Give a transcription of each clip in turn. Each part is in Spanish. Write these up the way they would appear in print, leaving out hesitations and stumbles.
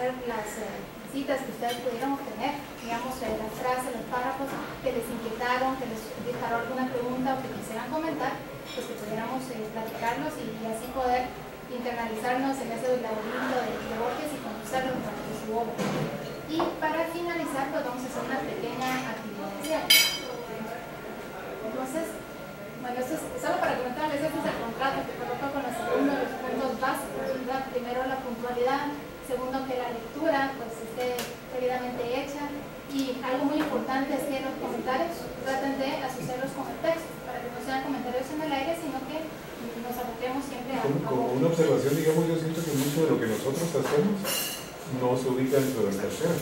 conocer las citas que ustedes pudieron obtener, digamos, las frases, los párrafos que les inquietaron, que les disparó alguna pregunta o que quisieran comentar, pues que pudiéramos platicarlos y así poder internalizarnos en ese laberinto de Borges y conocerlo a través de su obra. Y para finalizar, pues vamos a hacer una pequeña actividad de cierre. Entonces, bueno, esto es solo para comentarles, este es el contrato que coloco con los alumnos, los puntos básicos, ¿verdad? Primero la puntualidad, segundo que la lectura pues esté debidamente hecha, y algo muy importante es que los comentarios traten de asociarlos con el texto, para que no sean comentarios en el aire, sino que nos aboquemos siempre a... Como una observación, digamos, yo siento que mucho de lo que nosotros hacemos no se ubica dentro del tercero.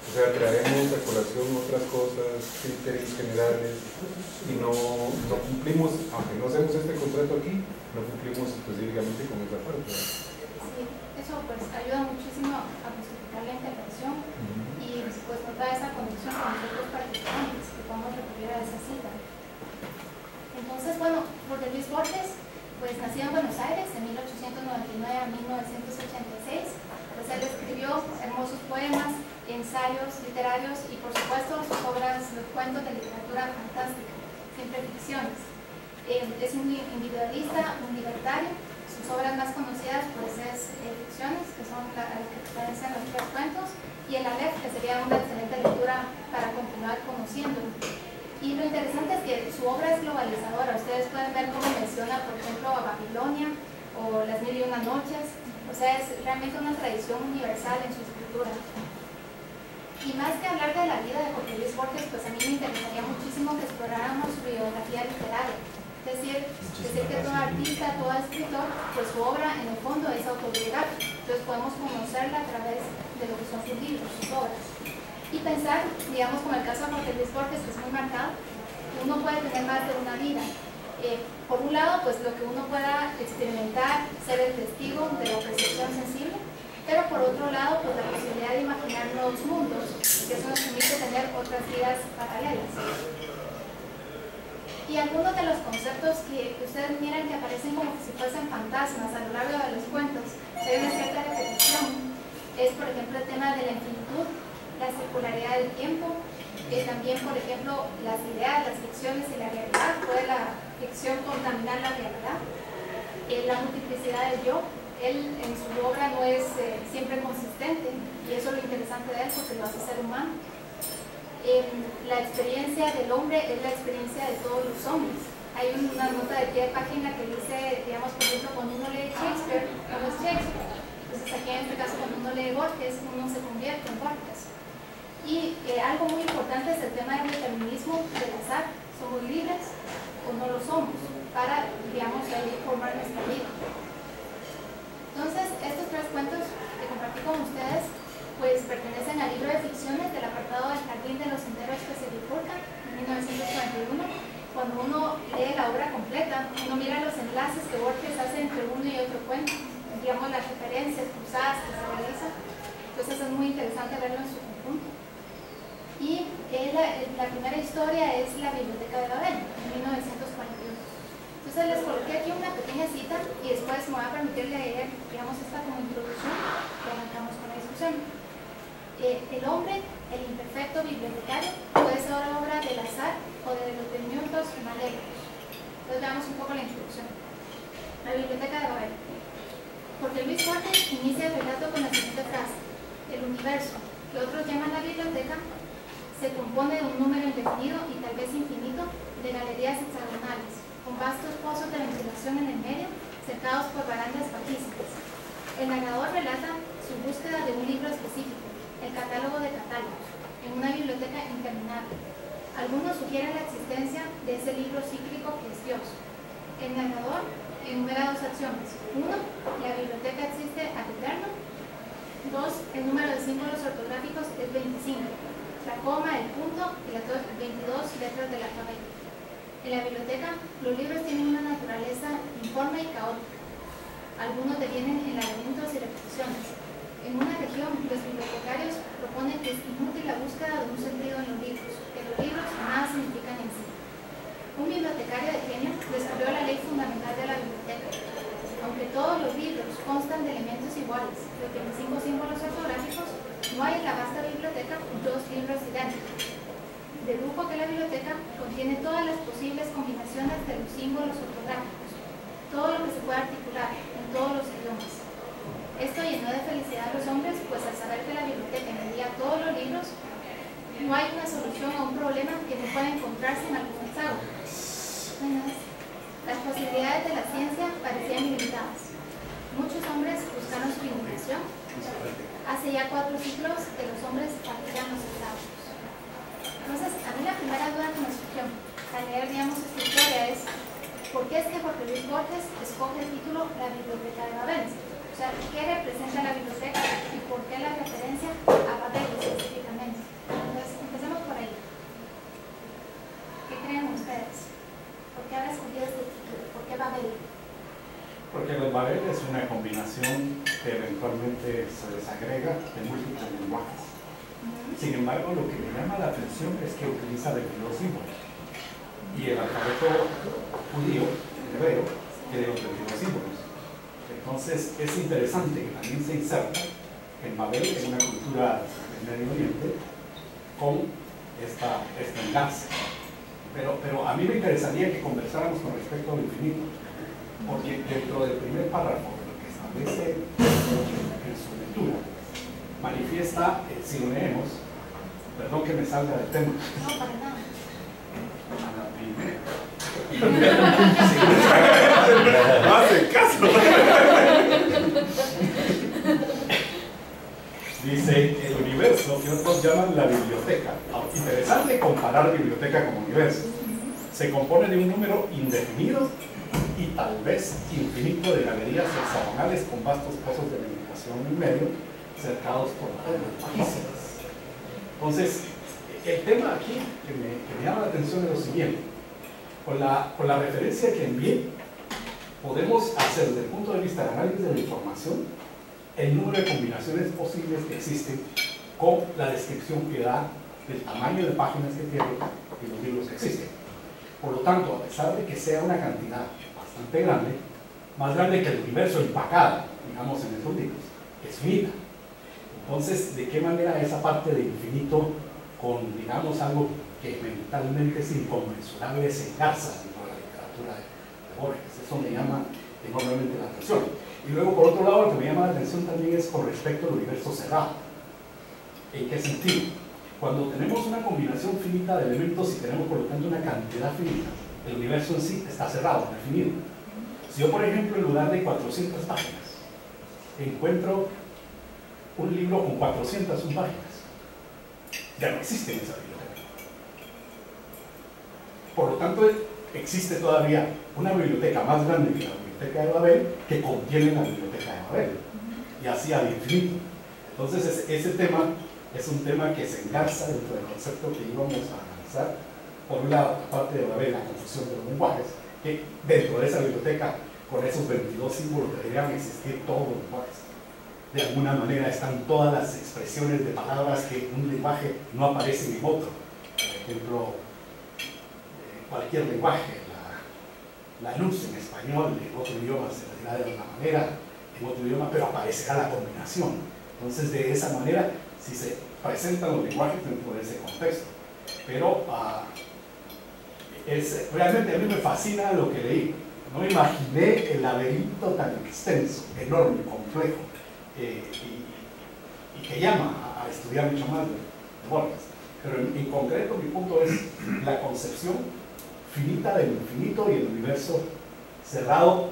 O sea, traemos a colación otras cosas, criterios generales, y no cumplimos, aunque no hacemos este contrato aquí, no cumplimos específicamente con esa parte. Sí, eso pues ayuda muchísimo a justificar la intervención y pues nos da esa conexión con los otros participantes que podamos recurrir a esa cita. Entonces, bueno, Jorge Luis Borges, pues nacido en Buenos Aires en 1899 a 1986, pues él escribió hermosos poemas, ensayos literarios y por supuesto sus obras, los cuentos de literatura fantástica, siempre ficciones. Es un individualista, un libertario. Sus obras más conocidas pues es ficciones, que son las que pertenecen a los 3 cuentos, y el Aleph, que sería una excelente lectura para continuar conociéndolo. Y lo interesante es que su obra es globalizadora. Ustedes pueden ver cómo menciona, por ejemplo, a Babilonia o Las Mil y Una Noches. O sea, es realmente una tradición universal en su escritura. Y más que hablar de la vida de Jorge Luis Borges, pues a mí me interesaría muchísimo que exploráramos su biografía literaria. Es decir que todo artista, todo escritor, pues su obra en el fondo es autobiográfica. Entonces podemos conocerla a través de lo que son sus libros, sus obras. Y pensar, digamos, como el caso de Jorge Luis Borges, que es muy marcado, que uno puede tener más de una vida. Por un lado, pues lo que uno pueda experimentar, ser el testigo de la percepción sensible, pero por otro lado, pues la posibilidad de imaginar nuevos mundos, que eso nos permite tener otras vidas paralelas. Y algunos de los conceptos que ustedes miran que aparecen como si fuesen fantasmas a lo largo de los cuentos, hay una cierta repetición. Es, por ejemplo, el tema de la infinitud, la circularidad del tiempo, también, por ejemplo, las ideas, las ficciones y la realidad. Puede la ficción contaminar la realidad, la multiplicidad del yo. Él en su obra no es siempre consistente, y eso es lo interesante de él porque lo hace ser humano. La experiencia del hombre es la experiencia de todos los hombres. Hay una nota de pie de página que dice, digamos, por ejemplo, cuando uno lee Shakespeare, no es Shakespeare. Entonces aquí en este caso, cuando uno lee Borges, uno se convierte en Borges. Y algo muy importante es el tema del determinismo del azar. ¿Somos libres o no lo somos? Para, digamos, ahí formar nuestra vida. Entonces, estos 3 cuentos que compartí con ustedes pues pertenecen al libro de ficciones del apartado del Jardín de los Senderos que se bifurcan, en 1941. Cuando uno lee la obra completa, uno mira los enlaces que Borges hace entre uno y otro cuento, digamos las referencias cruzadas que se realizan. Entonces es muy interesante verlo en su conjunto. Y la primera historia es La Biblioteca de Babel, en 1941. Entonces les coloqué aquí una pequeña cita y después me voy a permitir leer, digamos, esta como introducción y arrancamos con la discusión. El hombre, el imperfecto bibliotecario, puede ser obra del azar o de los demiurgos malévolos. Entonces veamos un poco la introducción. La Biblioteca de Babel. Porque Luis Borges inicia el relato con la siguiente frase: el universo, que otros llaman la biblioteca, se compone de un número indefinido y tal vez infinito de galerías hexagonales, con vastos pozos de ventilación en el medio, cercados por barandas bajísimas. El narrador relata su búsqueda de un libro específico, el catálogo de catálogos, en una biblioteca interminable. Algunos sugieren la existencia de ese libro cíclico que es Dios. El narrador enumera 2 acciones. 1. La biblioteca existe ad eterno. 2. El número de símbolos ortográficos es 25. La coma, el punto y las 22 letras del alfabeto. En la biblioteca, los libros tienen una naturaleza informe y caótica. Algunos devienen en laberintos y repeticiones. En una región, los bibliotecarios proponen que es inútil la búsqueda de un sentido en los libros, que los libros nada significan en sí. Un bibliotecario de genio descubrió la ley fundamental de la biblioteca. Aunque todos los libros constan de elementos iguales, los 25 símbolos ortográficos, No hay en la vasta biblioteca 2 libros idénticos. Dedujo que la biblioteca contiene todas las posibles combinaciones de los símbolos ortográficos, todo lo que se puede articular en todos los idiomas. Esto llenó de felicidad a los hombres, pues al saber que la biblioteca incluía todos los libros, no hay una solución a un problema que no pueda encontrarse en algún hexágono. Las posibilidades de la ciencia parecían ilimitadas. Muchos hombres buscaron su iluminación. Hace ya 4 siglos que los hombres practican los hexágonos. Entonces, a mí la primera duda que me surgió al leer, digamos, esta historia es ¿por qué es que Jorge Luis Borges escoge el título La Biblioteca de Babel? O sea, ¿qué representa la biblioteca y por qué la referencia a Babel específicamente? Entonces, empecemos por ahí. ¿Qué creen ustedes? ¿Por qué habrá escogido este título? ¿Por qué Babel? Porque el Babel es una combinación que eventualmente se desagrega de múltiples lenguajes. Sin embargo, lo que me llama la atención es que utiliza 22 símbolos. Y el alfabeto judío, el hebreo, tiene los 22 símbolos. Entonces, es interesante que también se inserta en Babel, en una cultura del Medio Oriente, con este enlace. Pero a mí me interesaría que conversáramos con respecto al infinito, porque dentro del primer párrafo, lo que establece en su lectura, manifiesta, si lo leemos, perdón que me salga del tema. No, para nada. A la primera. No hace caso. Dice, el universo, que otros llaman la biblioteca. Interesante comparar biblioteca con universo. Se compone de un número indefinido y tal vez infinito de galerías hexagonales con vastos pozos de ventilación en medio, cercados por países. Entonces, el tema aquí que me llama la atención es lo siguiente. Con la referencia que envié, podemos hacer desde el punto de vista del análisis de la información el número de combinaciones posibles que existen con la descripción que da del tamaño de páginas que tiene y los libros que existen. Por lo tanto, a pesar de que sea una cantidad bastante grande, más grande que el universo empacado, digamos, en esos libros, es finita. Entonces, ¿de qué manera esa parte de infinito con, digamos, algo que mentalmente es inconmensurable se engarza dentro de la literatura de Borges? Eso me llama enormemente la atención. Y luego, por otro lado, lo que me llama la atención también es con respecto al universo cerrado. ¿En qué sentido? Cuando tenemos una combinación finita de elementos y tenemos, por lo tanto, una cantidad finita, el universo en sí está cerrado, definido. Si yo, por ejemplo, en lugar de 400 páginas, encuentro un libro con 401 páginas, ya no existe en esa biblioteca. Por lo tanto, existe todavía una biblioteca más grande que la biblioteca de Babel que contiene la biblioteca de Babel, y así al infinito. Entonces, ese tema es un tema que se engarza dentro del concepto que íbamos a analizar. Por un lado, aparte de Babel, la confusión de los lenguajes, que dentro de esa biblioteca, con esos 22 símbolos, deberían existir todos los lenguajes. De alguna manera están todas las expresiones de palabras que en un lenguaje no aparecen en otro. Por ejemplo, cualquier lenguaje, la luz en español, en otro idioma se dirá de una manera, en otro idioma, pero aparecerá la combinación. Entonces, de esa manera, si se presentan los lenguajes dentro de ese contexto. Pero realmente a mí me fascina lo que leí. No me imaginé el laberinto tan extenso, enorme, complejo, y que llama a estudiar mucho más de Borges. Pero en concreto mi punto es la concepción finita del infinito y el universo cerrado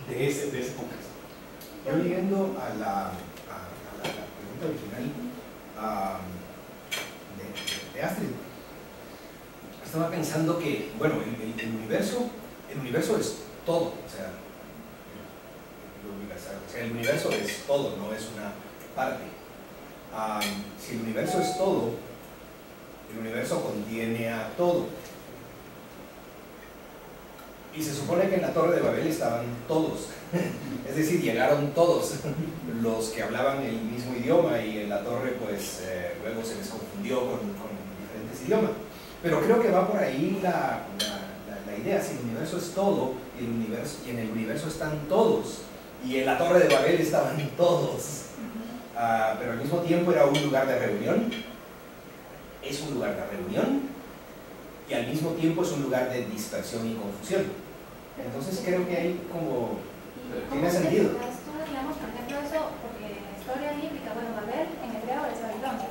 de ese contexto. Yo leyendo a la pregunta original de Astrid, estaba pensando que, bueno, el universo es todo, o sea, el universo es todo, no es una parte. Si el universo es todo, el universo contiene a todo. Y se supone que en la Torre de Babel estaban todos, es decir, llegaron todos los que hablaban el mismo idioma, y en la torre pues luego se les confundió con diferentes idiomas. Pero creo que va por ahí la idea. Si el universo es todo, y en el universo están todos, y en la Torre de Babel estaban todos, pero al mismo tiempo era un lugar de reunión, es un lugar de reunión, y al mismo tiempo es un lugar de dispersión y confusión. Entonces creo que hay como... tiene sentido. Tú, digamos, por ejemplo, eso, porque en la historia bíblica, bueno, Babel en hebreo es Babilonia.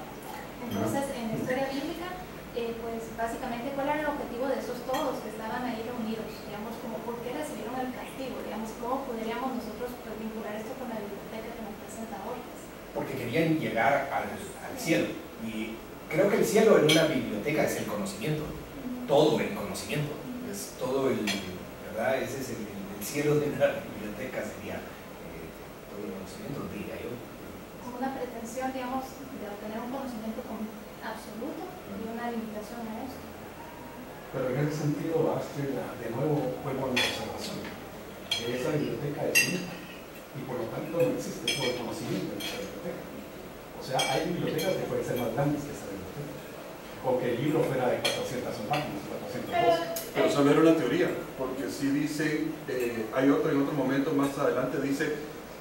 Entonces, en la historia bíblica, pues básicamente, ¿cuál era el objetivo de esos todos que estaban ahí reunidos? Digamos, como, ¿por qué recibieron el castigo? Digamos, ¿cómo podríamos nosotros pues, vincular esto con la biblioteca que nos presenta Borges? Porque querían llegar al cielo. Y creo que el cielo en una biblioteca es el conocimiento. Todo el conocimiento. Es todo el... ¿verdad? Ese es el cielo de una biblioteca, sería todo el conocimiento, diría yo. Como una pretensión, digamos, de obtener un conocimiento absoluto y una limitación a esto. Pero en ese sentido, Astrid, de nuevo vuelvo a mi observación. Esa biblioteca es única y por lo tanto no existe todo el conocimiento en esa biblioteca. O sea, hay bibliotecas que pueden ser más grandes que esa biblioteca. O que el libro fuera de 400 páginas, 402. Pero solo era una teoría, porque sí dice, hay otro en otro momento más adelante, dice,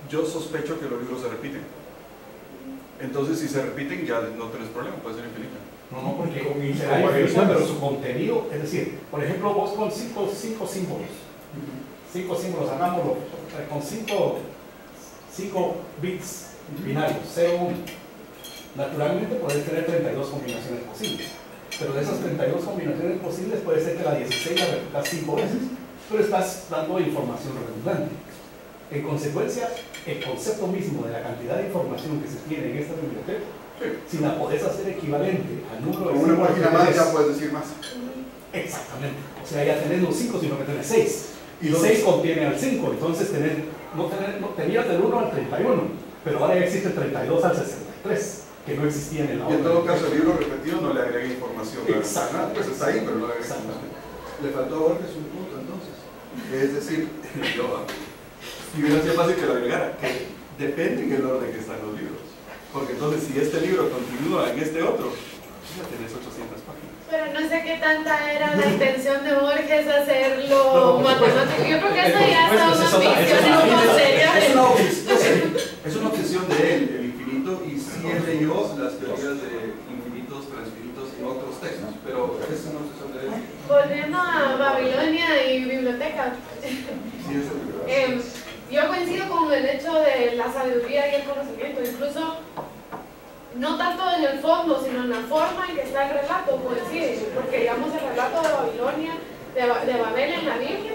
yo sospecho que los libros se repiten. Entonces, si se repiten, ya no tenés problema, puede ser infinita. No, porque será infinita, pero su contenido, es decir, por ejemplo, vos con cinco símbolos, 5 símbolos, hagámoslo, con 5 bits binarios, 0, 1. Naturalmente podés tener 32 combinaciones posibles, pero de esas 32 combinaciones posibles puede ser que la 16 la repitas 5 veces, pero estás dando información redundante. En consecuencia, el concepto mismo de la cantidad de información que se tiene en esta biblioteca, si la podés hacer equivalente al número de... Con una página más ya puedes decir más. Exactamente. O sea, ya tenés los 5, sino que tenés 6. Y 6 contiene al 5, entonces tenías del 1 al 31, pero ahora ya existe el 32 al 63, que no existía en el Y en todo caso, el libro repetido no le agrega información. Exacto. Pues está ahí, pero no le agrega información. Le faltó a Borges un punto entonces. Es decir, y hubiera sido fácil que lo agregara, que depende en el orden que están los libros. Porque entonces, si este libro continúa en este otro, ya tenés 800 páginas. Pero no sé qué tanta era la intención de Borges hacerlo matemático. Yo creo que eso ya está una ficción más seria. Es una obsesión de él, el infinito, y sí él leyó las teorías de infinitos, transfinitos y otros textos, pero es una obsesión de él. Volviendo a Babilonia y biblioteca. Sí, eso es lo que Yo coincido con el hecho de la sabiduría y el conocimiento, incluso no tanto en el fondo, sino en la forma en que está el relato, coincide, porque digamos el relato de Babilonia, de Babel en la Biblia,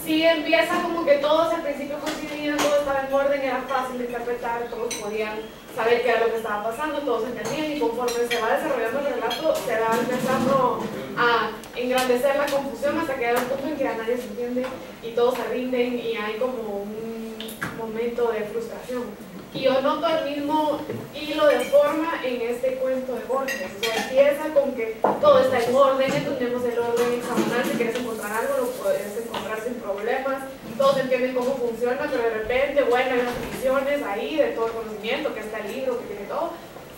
sí empieza como que todos al principio coincidían, todo estaba en orden, era fácil de interpretar, todos podían saber qué era lo que estaba pasando, todos entendían, y conforme se va desarrollando el relato, se va empezando a engrandecer la confusión hasta que llega un punto en que a nadie se entiende y todos se rinden y hay como un momento de frustración. Y yo noto el mismo hilo de forma en este cuento de Borges. O sea, empieza con que todo está en orden, entendemos el orden hexagonal, si quieres encontrar algo lo puedes encontrar sin problemas, todos entienden cómo funciona, pero de repente, bueno, hay unas divisiones ahí de todo el conocimiento, que está el libro, que tiene todo,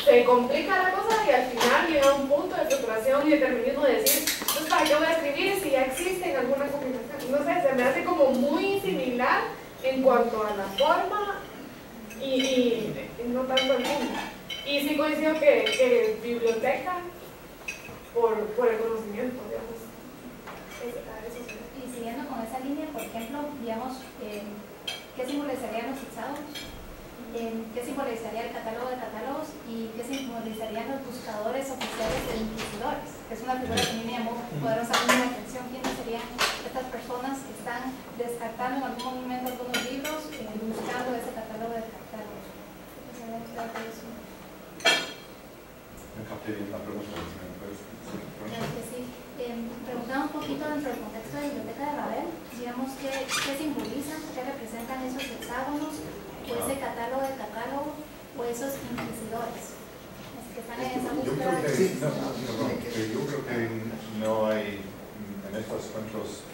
se complica la cosa y al final llega un punto de frustración y determinismo de decir, entonces, ¿para qué voy a escribir si ya existe en alguna combinación? No sé, se me hace como muy similar en cuanto a la forma y no tanto el mundo. Y sí coincido que biblioteca por el conocimiento, digamos. Y siguiendo con esa línea, por ejemplo, digamos, ¿qué simbolizarían los hexágonos? ¿Qué simbolizaría el catálogo de catálogos? ¿Y qué simbolizarían los buscadores oficiales e inquisidores? Que es una figura que a mí me llamó poderosamente la atención. ¿Quiénes serían estas personas que están descartando en algún momento algunos libros buscando ese catálogo de catálogos? Me capté bien la pregunta. Claro que sí. Preguntaba un poquito dentro del contexto de la Biblioteca de Babel, digamos, ¿qué simbolizan, qué representan esos hexágonos, o ese catálogo de catálogo, o esos inquisidores que están en esa búsqueda? Yo creo que no hay, en estos cuentos,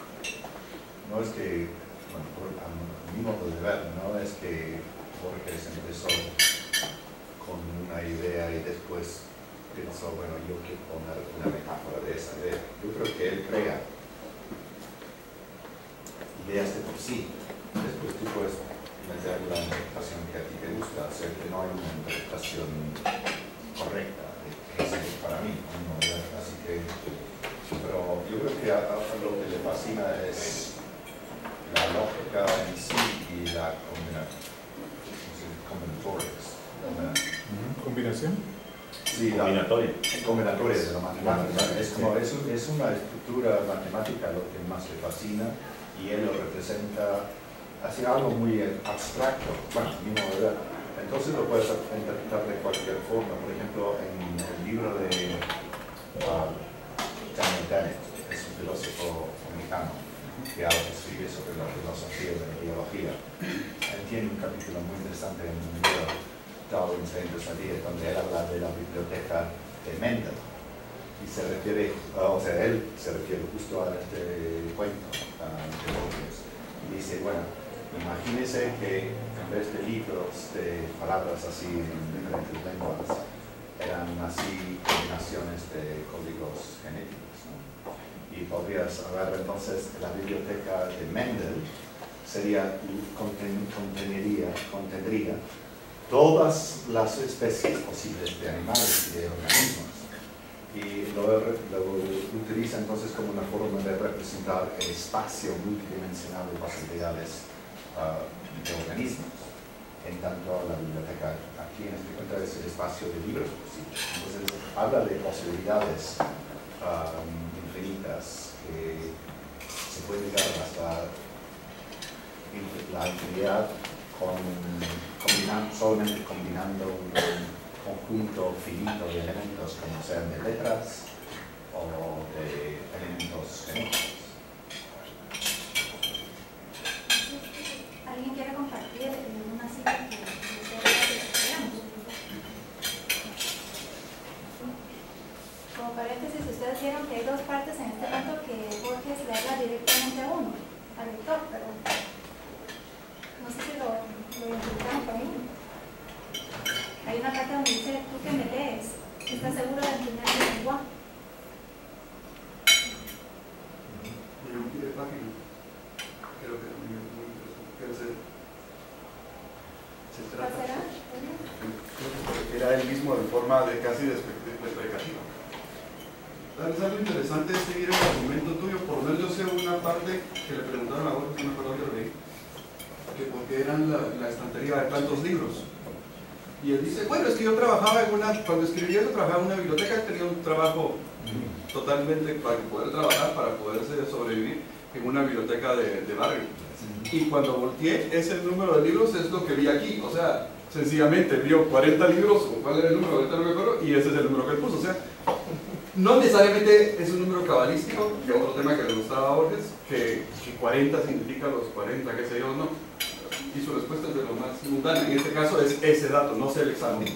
no es que, bueno, a mi modo de ver, no es que Borges empezó con una idea y después pensó, bueno, yo quiero poner una metáfora de esa idea. Yo creo que él crea ideas de por sí. Después tú puedes meter la interpretación que a ti te gusta, o sea que no hay una interpretación correcta de qué es para mí, ¿no? Así que, pero yo creo que a lo que le fascina es la lógica en sí y la ¿Combinación? Sí, combinatoria de la matemática. Es una estructura matemática lo que más le fascina y él lo representa así algo muy abstracto, bueno, mi modo de ver. Entonces lo puedes interpretar de cualquier forma. Por ejemplo, en el libro de Daniel Dennett, es un filósofo americano que escribe sobre la filosofía de la biología. Él tiene un capítulo muy interesante en el libro Darwin's Dangerous Idea, donde él habla de la biblioteca de Mendel. Y se refiere, o sea, él se refiere justo a este cuento de Borges. Y dice, bueno, imagínese que en vez de libros de palabras así en diferentes lenguas, eran así combinaciones de códigos genéticos, ¿no? Y podrías ver entonces que la biblioteca de Mendel contendría todas las especies posibles de animales y de organismos. Y lo utiliza entonces como una forma de representar el espacio multidimensional de posibilidades de organismos. En tanto, la biblioteca aquí en este cuento es el espacio de libros posibles. Entonces, habla de posibilidades infinitas que se pueden llegar hasta la infinidad solamente combinando un conjunto finito de elementos, como sean de letras o de elementos genéticos. ¿Alguien quiere compartir una cita que veamos? Como paréntesis, ustedes vieron que hay dos partes en este cuento que Borges le habla directamente a uno, al lector, pero no sé si lo identificaron por ahí. Hay una parte donde dice, tú que me lees, ¿estás seguro de entender mi lenguaje? Y un pie de página. Creo que es muy interesante. Se trata. Creo que era él mismo en forma de casi deprecativa. Es algo interesante seguir el argumento tuyo. Por lo menos yo sé una parte que le preguntaron a Borges, no me acuerdo que lo leí, que porque eran la estantería de tantos libros. Y él dice, bueno, es que yo trabajaba cuando escribí eso, trabajaba en una biblioteca, tenía un trabajo totalmente para poder trabajar, para poderse sobrevivir en una biblioteca de barrio. Y cuando volteé, ese número de libros es lo que vi aquí, o sea, sencillamente vio 40 libros, o cuál era el número, ahorita no me acuerdo, y ese es el número que él puso, o sea, no necesariamente es un número cabalístico, que otro tema que le gustaba a Borges, que 40 significa los 40, qué sé yo, no. Y su respuesta es de lo más mundano. En este caso es ese dato, no sé el examen.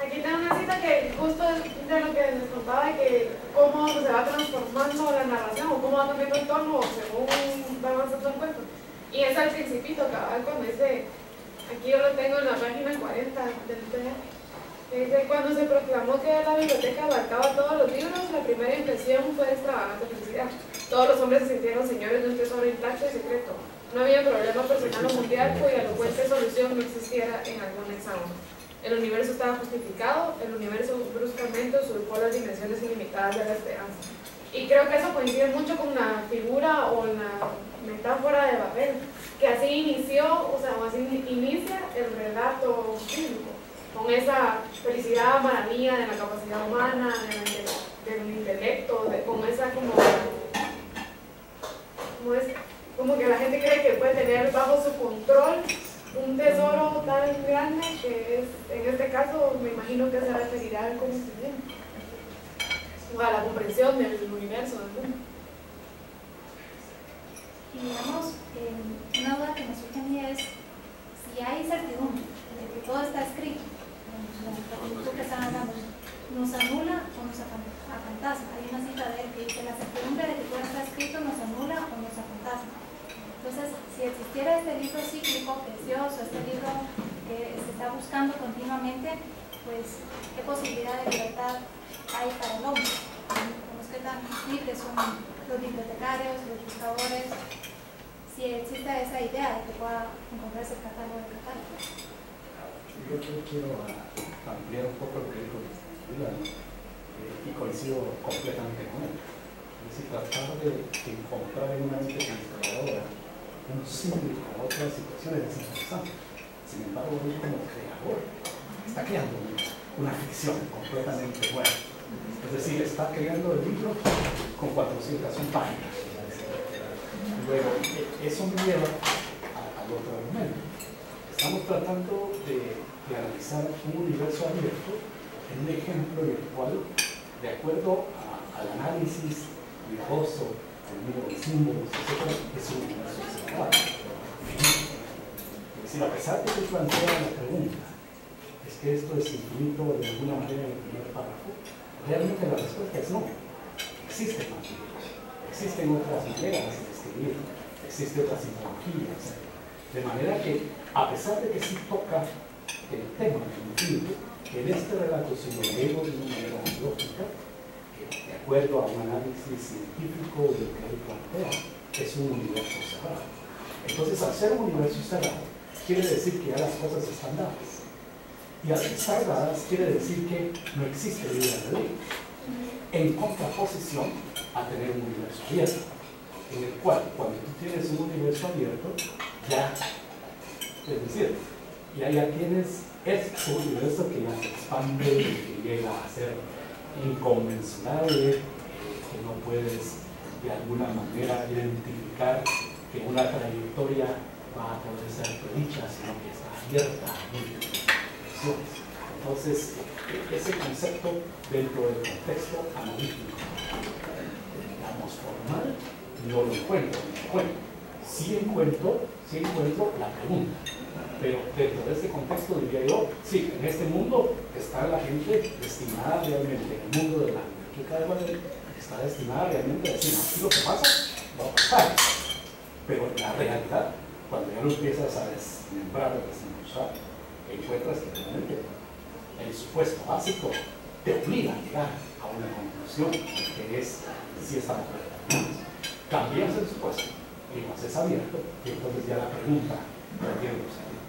Aquí tengo una cita que justo de lo que les contaba, de que cómo se va transformando la narración o cómo va cambiando el tono según va avanzando el cuento. Y es al principito, cabal, cuando dice, aquí yo lo tengo en la página 40 del PDF. Cuando se proclamó que la biblioteca abarcaba todos los libros, la primera impresión fue extravagante felicidad. Todos los hombres se sintieron señores de un tesoro intacto y secreto. No había problema personal o mundial cuya elocuente solución no existiera en algún hexágono. El universo estaba justificado, el universo bruscamente usurpó las dimensiones ilimitadas de la esperanza. Y creo que eso coincide mucho con la figura o la metáfora de Babel, que así inició, o sea, así inicia el relato bíblico, con esa felicidad, maravilla de la capacidad humana, del intelecto, con esa como que la gente cree que puede tener bajo su control un tesoro tan grande que es, en este caso, me imagino que se referirá al conocimiento o a la comprensión del universo, del mundo. Y digamos, una duda que me surge a mí es si hay certidumbre de que todo está escrito, lo que están hablando, ¿nos anula o nos afantasma? Hay una cita de él que dice, la certidumbre de que todo está escrito nos anula o nos afantasma. Entonces, si existiera este libro cíclico que es Dios, o este libro que se está buscando continuamente, pues, ¿qué posibilidad de libertad hay para el hombre? ¿Qué tan libres son los bibliotecarios, los buscadores, si existe esa idea de que pueda encontrarse el catálogo de catálogo. Yo quiero ampliar un poco lo que dijo y coincido completamente con él. Es decir, tratar de encontrar en una mente transformadora un símbolo a otras situaciones es interesante. Sin embargo, él como creador está creando una ficción completamente nueva. Es decir, está creando el libro con 401 páginas. Luego, eso me lleva al otro argumento. Estamos tratando de analizar un universo abierto en un ejemplo en el cual, de acuerdo al análisis cuidadoso del número de símbolos, etc., es un universo cerrado. Es decir, a pesar de que plantea la pregunta, ¿es que esto es infinito de alguna manera en el primer párrafo? Realmente la respuesta es no. Existen más libros, existen otras maneras de escribir, existen otras simbologías. De manera que, a pesar de que sí toca el tema del infinito, en este relato, si lo leemos de una manera lógica, de acuerdo a un análisis científico de lo que él plantea, es un universo cerrado. Entonces, al ser un universo cerrado, quiere decir que ya las cosas están dadas. Y al estar dadas, quiere decir que no existe libre albedrío, en contraposición a tener un universo abierto, en el cual, cuando tú tienes un universo abierto, ya, es decir, ya tienes este universo que ya se expande, que llega a ser inconmensurable, que no puedes de alguna manera identificar que una trayectoria va a poder ser predicha, sino que está abierta a múltiples opciones. Entonces, ese concepto dentro del contexto analítico, digamos, formal, no lo encuentro. Sí encuentro la pregunta, pero dentro de este contexto diría yo, sí, en este mundo está la gente destinada realmente, en el mundo de la biblioteca de Babel, está destinada realmente a decir, aquí lo que pasa, va a pasar. Pero en la realidad, cuando ya lo empiezas a desmembrar, a desmenuzar, encuentras que realmente el supuesto básico te obliga a llegar a una conclusión que es si estamos predeterminados. Cambias el supuesto y lo haces abierto, y entonces ya la pregunta tiene un sentido.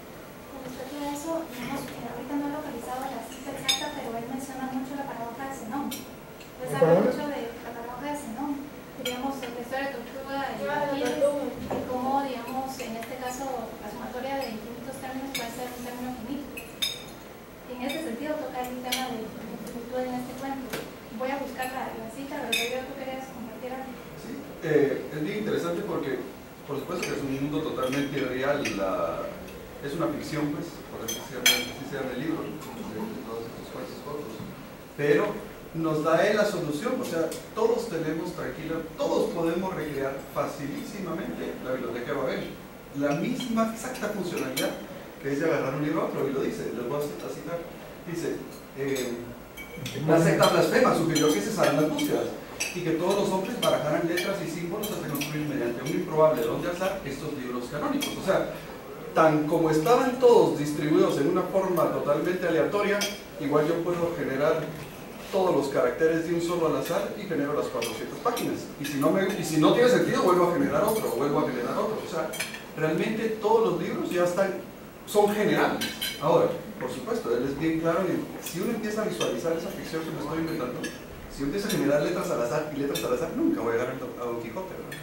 Con respecto a eso, digamos, ahorita no he localizado la cita exacta, pero él menciona mucho la paradoja de Zenón. Pues habla mucho de la paradoja de Zenón, digamos, la historia de Tortuga y Aquiles, y cómo, digamos, en este caso, la sumatoria de infinitos términos puede ser un término finito. En ese sentido, toca el tema de infinitud en este cuento. Voy a buscar la cita, pero yo tú querías compartir algo. Sí, es bien interesante porque, por supuesto que es un mundo totalmente irreal, es una ficción, pues, por eso se llama el libro, de todos estos cuentos cortos, pero nos da él la solución, o sea, todos tenemos todos podemos recrear facilísimamente la biblioteca de Babel, la misma exacta funcionalidad que es de agarrar un libro a otro, y lo dice, les voy a citar, dice, la secta blasfema sugirió que cesaran las búsquedas y que todos los hombres barajaran letras y símbolos hasta construir mediante un improbable don de azar estos libros canónicos. O sea, tan como estaban todos distribuidos en una forma totalmente aleatoria, igual yo puedo generar todos los caracteres de un solo al azar y genero las 400 páginas. Y si no tiene sentido, vuelvo a generar otro, O sea, realmente todos los libros ya son generables. Ahora, por supuesto, él es bien claro, si uno empieza a visualizar esa ficción que me estoy inventando, si uno empieza a generar letras al azar, nunca voy a llegar a Don Quijote, ¿verdad?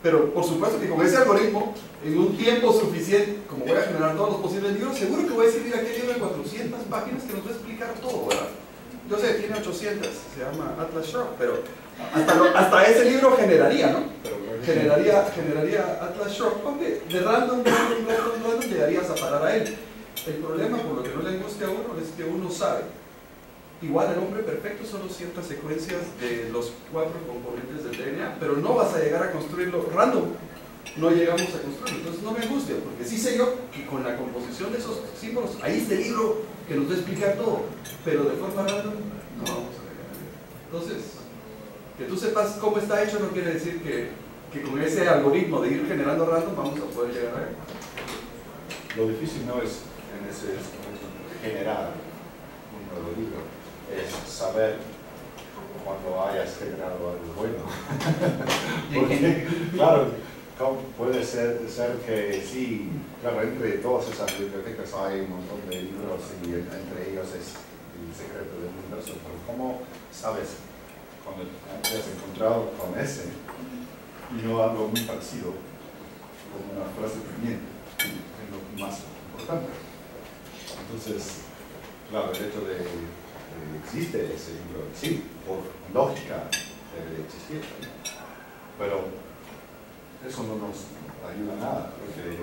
Pero por supuesto que con ese algoritmo, en un tiempo suficiente, como voy a generar todos los posibles libros, seguro que voy a escribir aquel libro de 400 páginas que nos va a explicar todo, ¿verdad? Yo sé, tiene 800, se llama Atlas Shrugged, pero hasta ese libro generaría, ¿no? Generaría Atlas Shrugged, porque de random llegarías a parar a él. El problema, por lo que no le guste a uno, es que uno sabe. Igual el hombre perfecto solo ciertas secuencias de los 4 componentes del DNA, pero no vas a llegar a construirlo random. No llegamos a construirlo, entonces no me angustia, porque sí sé yo que con la composición de esos símbolos, ahí está el libro que nos va a explicar todo, pero de forma random no vamos a llegar a él. Entonces, que tú sepas cómo está hecho no quiere decir que con ese algoritmo de ir generando random vamos a poder llegar a él. Lo difícil no es en ese momento generar un nuevo libro, es saber cuando hayas generado algo bueno. Porque, claro, puede ser que sí, claro, entre todas esas bibliotecas hay un montón de libros y entre ellos es El secreto del universo, pero ¿cómo sabes cuando te has encontrado con ese y no algo muy parecido, como una frase teniente, que es lo más importante? Entonces, claro, el hecho de que existe ese libro, sí, por lógica debe existir, pero eso no nos ayuda a nada, porque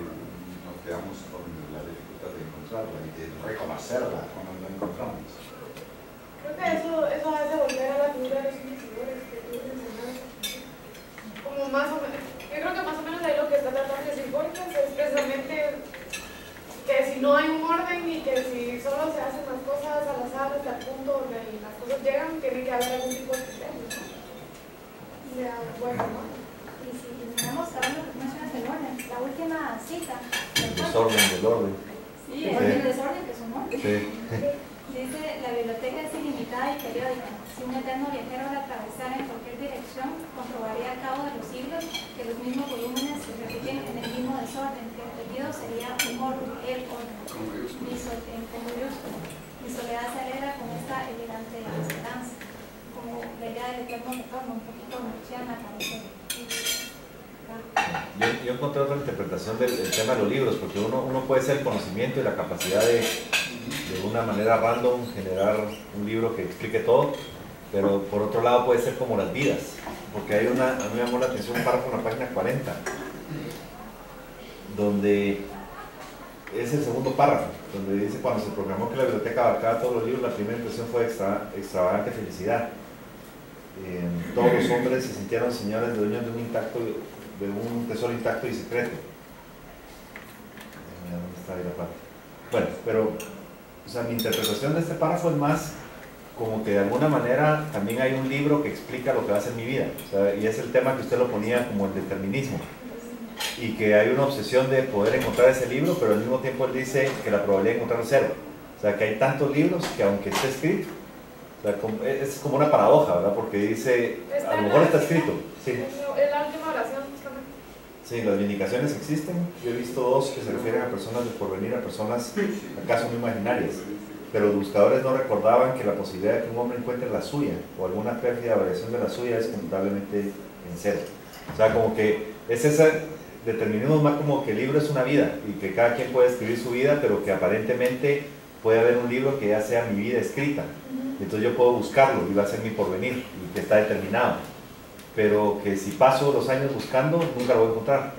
nos quedamos con la dificultad de encontrarla y de reconocerla cuando la encontramos. Creo que eso hace volver a la figura de los investigadores que tú mencionaste. Como más o menos, yo creo que más o menos ahí lo que está tratando de decir Borges es precisamente que si no hay un orden y que si solo se hacen las cosas al azar hasta el punto donde las cosas llegan, tiene que haber algún tipo de criterio, ¿no? Ya, bueno, ¿no? Y si tenemos hablando que mencionas el orden, la última cita. El desorden del orden. Sí, el desorden que es un orden. Sí. Dice, la biblioteca es ilimitada y periódica. Si un eterno viajero la atravesara en cualquier dirección, comprobaría al cabo de los siglos que los mismos volúmenes se repiten en el mismo desorden, que el repetido sería un orden, el orden. Mi soledad se alegra con esta elegante esperanza, como la idea del eterno retorno, un poquito marciana, parece. Yo encontré otra interpretación del tema de los libros, porque uno puede ser el conocimiento y la capacidad de una manera random generar un libro que explique todo, pero por otro lado puede ser como las vidas, porque a mí me llamó la atención un párrafo en la página 40, donde es el segundo párrafo, donde dice: cuando se proclamó que la biblioteca abarcaba todos los libros, la primera impresión fue extravagante felicidad. Todos los hombres se sintieron señores dueños de un tesoro intacto y secreto. ¿Dónde está ahí la parte? Bueno, pero o sea, mi interpretación de este párrafo es más como que de alguna manera también hay un libro que explica lo que va a ser mi vida, o sea, y es el tema que usted lo ponía como el determinismo, y que hay una obsesión de poder encontrar ese libro, pero al mismo tiempo él dice que la probabilidad de encontrarlo es cero, o sea, que hay tantos libros que aunque esté escrito, o sea, es como una paradoja, ¿verdad? Porque dice, a lo mejor está escrito, sí. Es la última oración, justamente. Sí, las vindicaciones existen. Yo he visto dos que se refieren a personas del porvenir, a personas acaso no imaginarias. Pero los buscadores no recordaban que la posibilidad de que un hombre encuentre la suya o alguna pérdida o variación de la suya es contablemente en cero. O sea, como que es ese determinismo más como que el libro es una vida y que cada quien puede escribir su vida, pero que aparentemente puede haber un libro que ya sea mi vida escrita. Entonces yo puedo buscarlo y va a ser mi porvenir y que está determinado. Pero que si paso los años buscando, nunca lo voy a encontrar.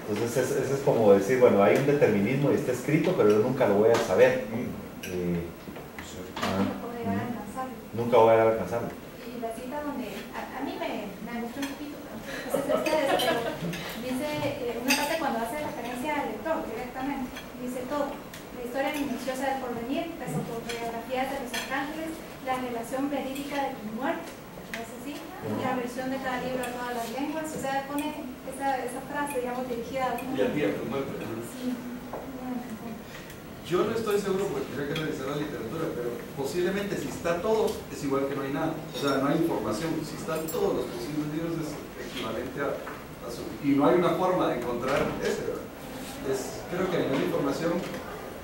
Entonces eso es como decir, bueno, hay un determinismo y está escrito, pero yo nunca lo voy a saber. Nunca voy a alcanzarlo. Y la cita donde a mí me gustó un poquito, pero dice una parte cuando hace referencia al lector directamente, dice todo: la historia minuciosa del porvenir, las autobiografías de los arcángeles, la relación verídica de tu muerte, ¿no es así? La versión de cada libro a todas las lenguas, o sea, pone esa frase, digamos, dirigida a uno. Y a ti, a tu muerte. Sí. Yo no estoy seguro porque tendría que analizar la literatura, pero posiblemente si está todo es igual que no hay nada, o sea, no hay información. Si están todos los posibles libros es equivalente a su... Y no hay una forma de encontrar ese, ¿verdad? Creo que a nivel de información,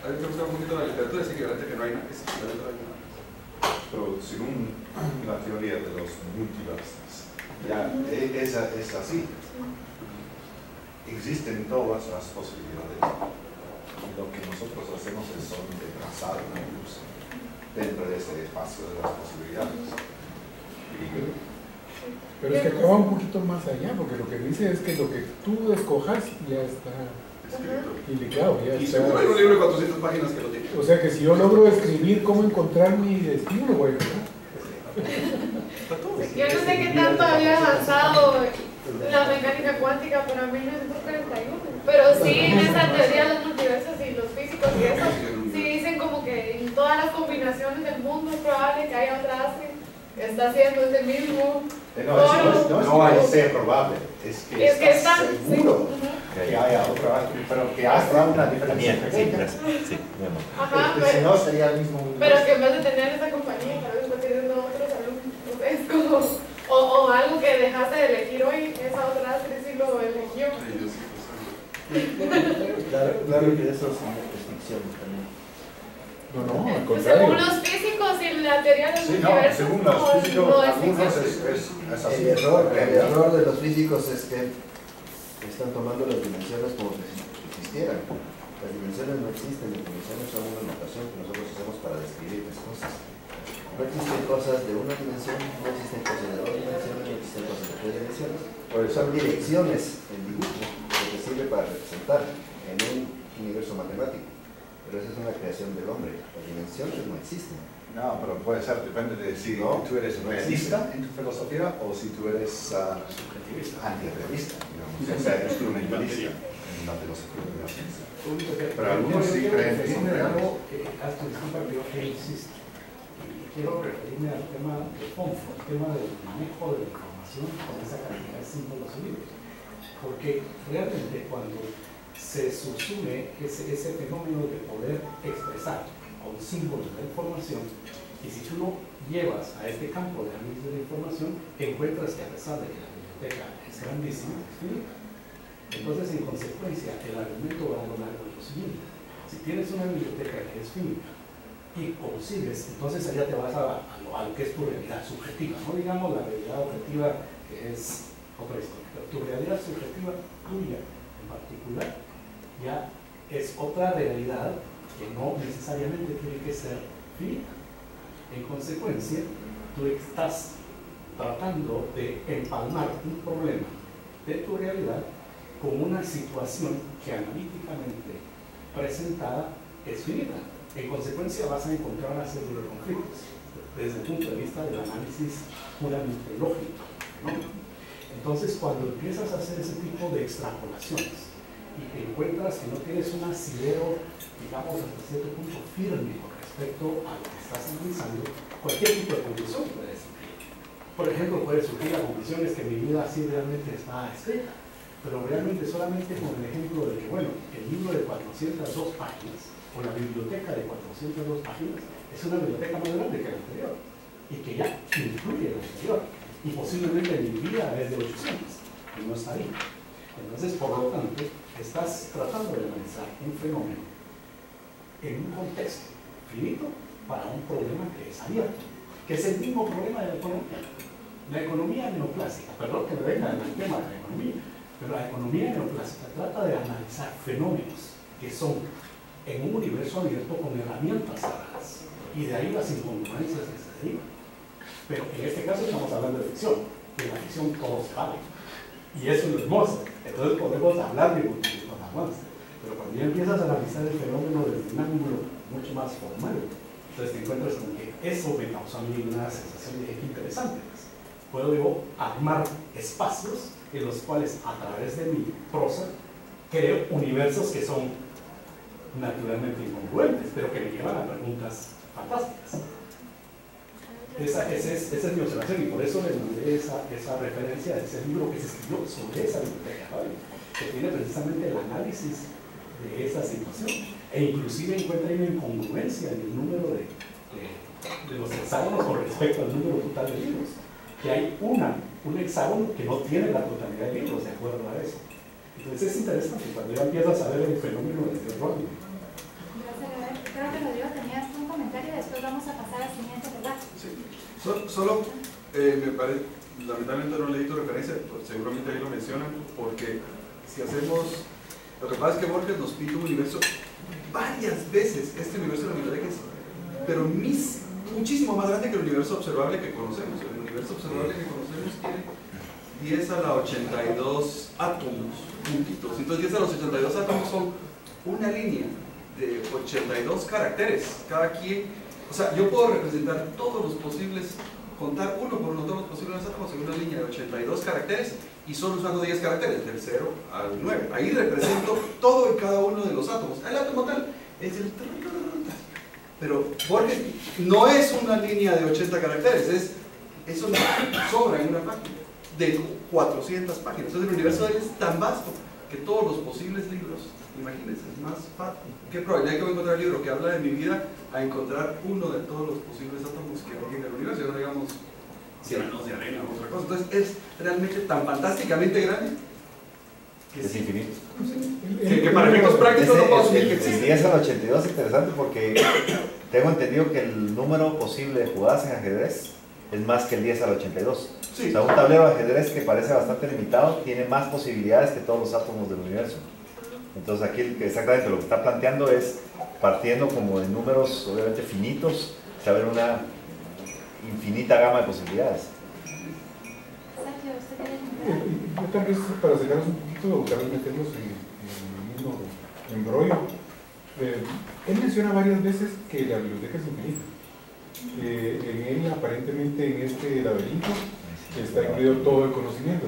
hay que buscar un poquito la literatura, es equivalente a que no hay nada, es equivalente a nada. Pero según la teoría de los multiversos, ya es así. Existen todas las posibilidades. Lo que nosotros hacemos es solamente trazar una luz dentro de ese espacio de las posibilidades. Pero es que acaba un poquito más allá, porque lo que dice es que lo que tú escojas ya está indicado. Y seguro hay un libro de 400 páginas que lo tiene. O sea que si yo logro escribir cómo encontrar mi destino, lo voy a encontrar. Yo no sé qué tanto había avanzado la mecánica cuántica para 1941, pero sí en esa teoría de los multiversos y los físicos y eso, sí dicen como que en todas las combinaciones del mundo es probable que haya otra Astrid que está haciendo ese mismo. No es ser probable, es que está seguro que haya otra Astrid, pero que hasta una diferencia. Sí, ajá, porque si no sería el mismo universo. pero que en vez de tener esa compañía, tal vez está teniendo otros alumnos. Es como O algo que dejaste de elegir hoy, esa otra Astrid sí lo eligió. Claro que eso es ficción también. No, al Pues contrario. según los físicos y la teoría del Sí, no, universo, según los físicos, no es algunos ficción. es así. El error de los físicos es que están tomando las dimensiones como que si existieran. Las dimensiones no existen, las dimensiones son una notación que nosotros hacemos para describir las cosas. No existen cosas de una dimensión, no existen cosas de dos dimensiones, no existen cosas de tres dimensiones. Son direcciones en dibujo que te sirve para representar en un universo matemático. Pero esa es una creación del hombre. Las dimensiones no existen. No, pero puede ser, depende de si No, tú eres no realista en tu filosofía o si tú eres antirrealista, digamos. O sea, eres tú un idealista en la filosofía de la ciencia. Pero algunos sí creen que son reales. Disculpa que yo insisto. Quiero referirme al tema de fondo, al tema del manejo de la información con esa cantidad de símbolos unidos. Porque realmente cuando se subsume ese fenómeno de poder expresar con símbolos de la información, y si tú lo llevas a este campo de análisis de la información, encuentras que a pesar de que la biblioteca es grandísima, es finita. Entonces, en consecuencia, el argumento va a lo largo de lo siguiente. Si tienes una biblioteca que es finita y consigues, entonces allá te vas a lo que es tu realidad subjetiva, no digamos la realidad objetiva que es otra historia, pero tu realidad subjetiva tuya en particular ya es otra realidad que no necesariamente tiene que ser finita. En consecuencia, tú estás tratando de empalmar un problema de tu realidad con una situación que analíticamente presentada es finita. En consecuencia vas a encontrar una serie de conflictos desde el punto de vista del análisis puramente lógico, ¿no? Entonces, cuando empiezas a hacer ese tipo de extrapolaciones y te encuentras que no tienes un asidero, digamos, hasta cierto punto firme con respecto a lo que estás analizando, cualquier tipo de conclusión puede surgir. Por ejemplo, puede surgir la conclusión es que mi vida así realmente está escrita, pero realmente solamente con el ejemplo de que, bueno, el libro de 402 páginas o la biblioteca de 402 páginas es una biblioteca más grande que la anterior y que ya incluye la anterior y posiblemente mi vida es de 800 y no está ahí. Entonces, por lo tanto, estás tratando de analizar un fenómeno en un contexto finito para un problema que es abierto, que es el mismo problema de la economía. La economía neoclásica, perdón que me venga en el tema de la economía, pero la economía neoclásica trata de analizar fenómenos que son en un universo abierto con herramientas cerradas y de ahí las incongruencias que se derivan. Pero en este caso estamos hablando de ficción, y en la ficción todo se vale y eso es lo hermoso. Entonces podemos hablar de multiplicidad avance, pero cuando ya empiezas a analizar el fenómeno desde un ángulo mucho más formal, entonces te encuentras con que eso me causó a mí una sensación de que interesante. Puedo yo armar espacios en los cuales a través de mi prosa creo universos que son naturalmente incongruentes, pero que me llevan a preguntas fantásticas. Esa es mi observación y por eso le mandé esa referencia de ese libro que se escribió sobre esa biblioteca, ¿vale? Que tiene precisamente el análisis de esa situación e inclusive encuentra una incongruencia en el número de los hexágonos con respecto al número total de libros, que hay un hexágono que no tiene la totalidad de libros de acuerdo a eso. Entonces es interesante cuando ya empiezas a ver el fenómeno del error. Creo que Rodrigo tenías un comentario y después vamos a pasar al siguiente relato. Sí. Solo me parece, lamentablemente no le di tu referencia, pues seguramente ahí lo mencionan, porque si hacemos, lo que pasa es que Borges nos pinta un universo varias veces, este universo de la biblioteca es, pero muchísimo más grande que el universo observable que conocemos. El universo observable que conocemos tiene 10 a la 82 átomos juntitos. Entonces 10 a los 82 átomos son una línea de 82 caracteres, cada quien, o sea, yo puedo representar todos los posibles, contar uno por uno todos los posibles átomos en una línea de 82 caracteres y solo usando 10 caracteres, del 0 al 9. Ahí represento todo y cada uno de los átomos. El átomo tal es el... Pero Borges no es una línea de 80 caracteres, eso sobra en una página de 400 páginas. Entonces el universo de él es tan vasto que todos los posibles libros, imagínense, es más fácil. ¿Qué probabilidad que voy a encontrar un libro que habla de mi vida a encontrar uno de todos los posibles átomos que hay en el universo? No digamos cielanos de arena o otra cosa. Entonces es realmente tan fantásticamente grande que Es sí, infinito. que para efectos prácticos no puedo asumir que El existe. 10 al 82 es interesante porque tengo entendido que el número posible de jugadas en ajedrez es más que el 10 al 82. Sí. O sea, un tablero de ajedrez que parece bastante limitado tiene más posibilidades que todos los átomos del universo. Entonces aquí exactamente lo que está planteando es, partiendo como de números obviamente finitos, saber una infinita gama de posibilidades. Sergio, ¿usted quiere comentar? Yo tal vez para sacarnos un poquito, tal vez meternos en el mismo embrollo. Él menciona varias veces que la biblioteca es infinita. En él, aparentemente, en este laberinto, está incluido todo el conocimiento.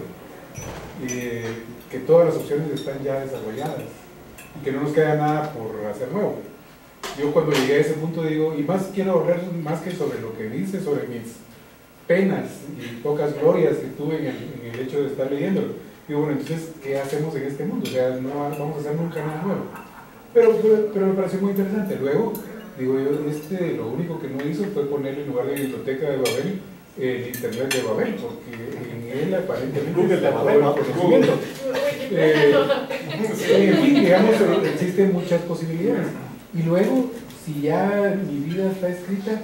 Que todas las opciones están ya desarrolladas y que no nos queda nada por hacer nuevo. Yo cuando llegué a ese punto digo, y más quiero ahorrar más que sobre lo que dice, sobre mis penas y pocas glorias que tuve en el hecho de estar leyéndolo. Digo, bueno, entonces, ¿qué hacemos en este mundo? O sea, no vamos a hacer nunca nada nuevo. Pero me pareció muy interesante. Luego, digo yo, lo único que no hizo fue ponerle en lugar de biblioteca de Babel, el Internet de Babel, porque en él aparentemente Google está de todo Babel, el ¿no? conocimiento. En fin, digamos, existen muchas posibilidades. Y luego, si ya mi vida está escrita,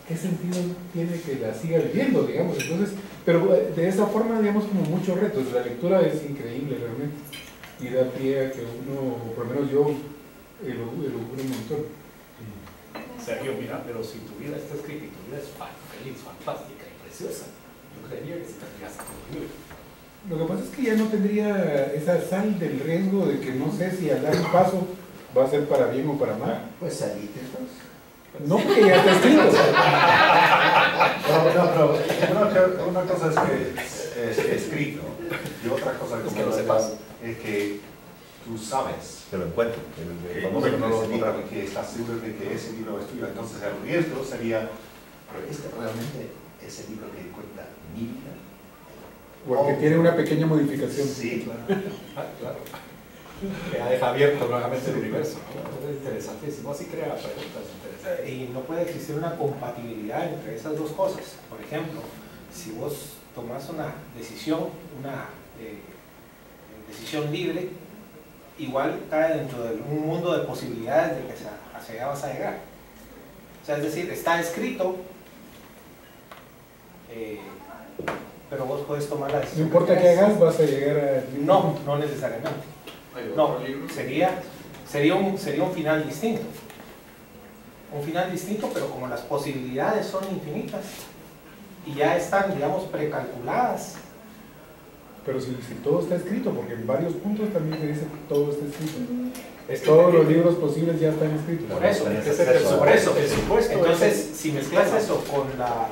¿qué sentido tiene que la siga viviendo, digamos? Entonces, pero de esa forma, digamos, como muchos retos. La lectura es increíble realmente y da pie a que uno, por lo menos yo, elabore un montón. Sergio, mira, pero si tu vida está escrita y tu vida es feliz, fantástica y preciosa, yo creería que se tendrías que concluir. Lo que pasa es que ya no tendría esa sal del riesgo de que no sé si al dar un paso va a ser para bien o para mal. Pues salite entonces. No, porque ya está escrito. Pero una cosa es que escrito y otra cosa Es que lo sepas. es que tú sabes Que lo encuentro. que, El famoso que no lo ese libro, encontraron. que estás seguro de que ese libro es tuyo. Entonces el riesgo sería, pero realmente ese libro que cuenta mi vida. Porque tiene una pequeña modificación. Sí, claro. Claro. Que deja abierto nuevamente el universo, ¿no? Es interesantísimo, así crea preguntas interesantes. Y no puede existir una compatibilidad entre esas dos cosas. Por ejemplo, si vos tomás una decisión libre, igual cae dentro de un mundo de posibilidades de que hacia allá vas a llegar. O sea, es decir, está escrito, pero vos puedes tomar la decisión. No importa qué hagas, vas a llegar a... No necesariamente. No, sería un final distinto. Un final distinto, pero como las posibilidades son infinitas y ya están, digamos, precalculadas. Pero si todo está escrito, porque en varios puntos también se dice que todo está escrito. Es que Todos los libros posibles ya están escritos. Por eso, Por eso, el supuesto. entonces, si mezclas eso con la,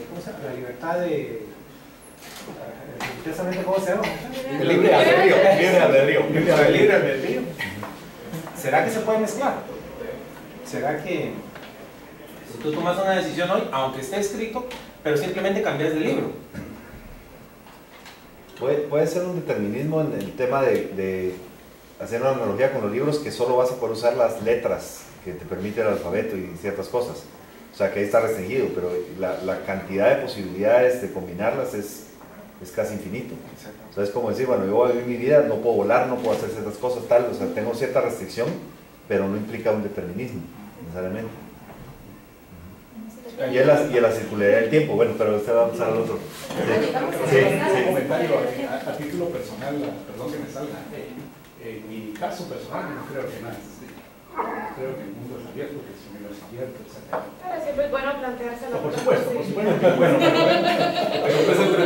¿cómo se llama? La libertad de... ¿Cómo se llama? El libre albedrío. Libre albedrío. ¿Será que se puede mezclar? ¿Será que si tú tomas una decisión hoy, aunque esté escrito, pero simplemente cambias de libro? Puede ser un determinismo en el tema de hacer una analogía con los libros, que solo vas a poder usar las letras que te permite el alfabeto y ciertas cosas. O sea, que ahí está restringido, pero la cantidad de posibilidades de combinarlas es casi infinito. O sea, es como decir, bueno, yo voy a vivir mi vida, no puedo volar, no puedo hacer ciertas cosas, tal, o sea, tengo cierta restricción, pero no implica un determinismo, necesariamente. Y es la circularidad del tiempo, bueno, pero usted va a pasar al otro. Un comentario a título personal, perdón que me salga. En mi caso personal, no creo que nada existe. Creo que el mundo es abierto, que es un universo abierto, etc. Pero siempre es bueno planteárselo. Por supuesto, bueno,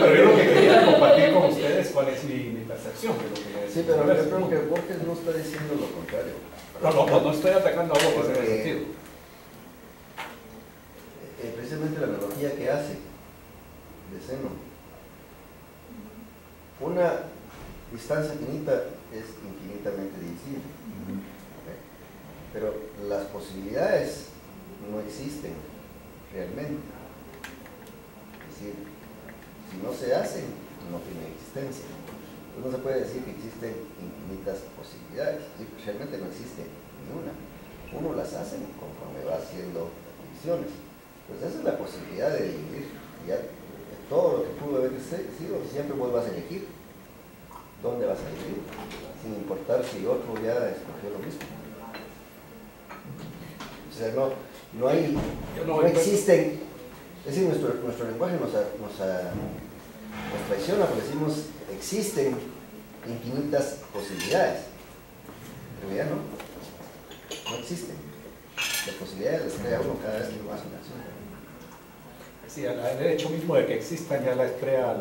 pero yo lo que quería compartir con ustedes cuál es mi percepción de lo que es. Sí, pero yo creo que Borges no está diciendo lo contrario. No estoy atacando a Borges en ese sentido. Precisamente la analogía que hace de Zeno. Una distancia finita es infinitamente divisible. ¿Okay? Pero las posibilidades no existen realmente. Es decir, si no se hacen, no tienen existencia. Entonces no se puede decir que existen infinitas posibilidades. Es decir, realmente no existe ni una. Uno las hace conforme va haciendo divisiones. Pues esa es la posibilidad de dividir. Ya todo lo que pudo haber sido, siempre vos vas a elegir dónde vas a vivir, sin importar si otro ya escogió lo mismo. O sea, no existen, es decir, nuestro lenguaje nos traiciona porque decimos existen infinitas posibilidades. En realidad no existen. Las posibilidades las crea uno cada vez que lo hace una acción. Sí, el hecho mismo de que existan ya la crea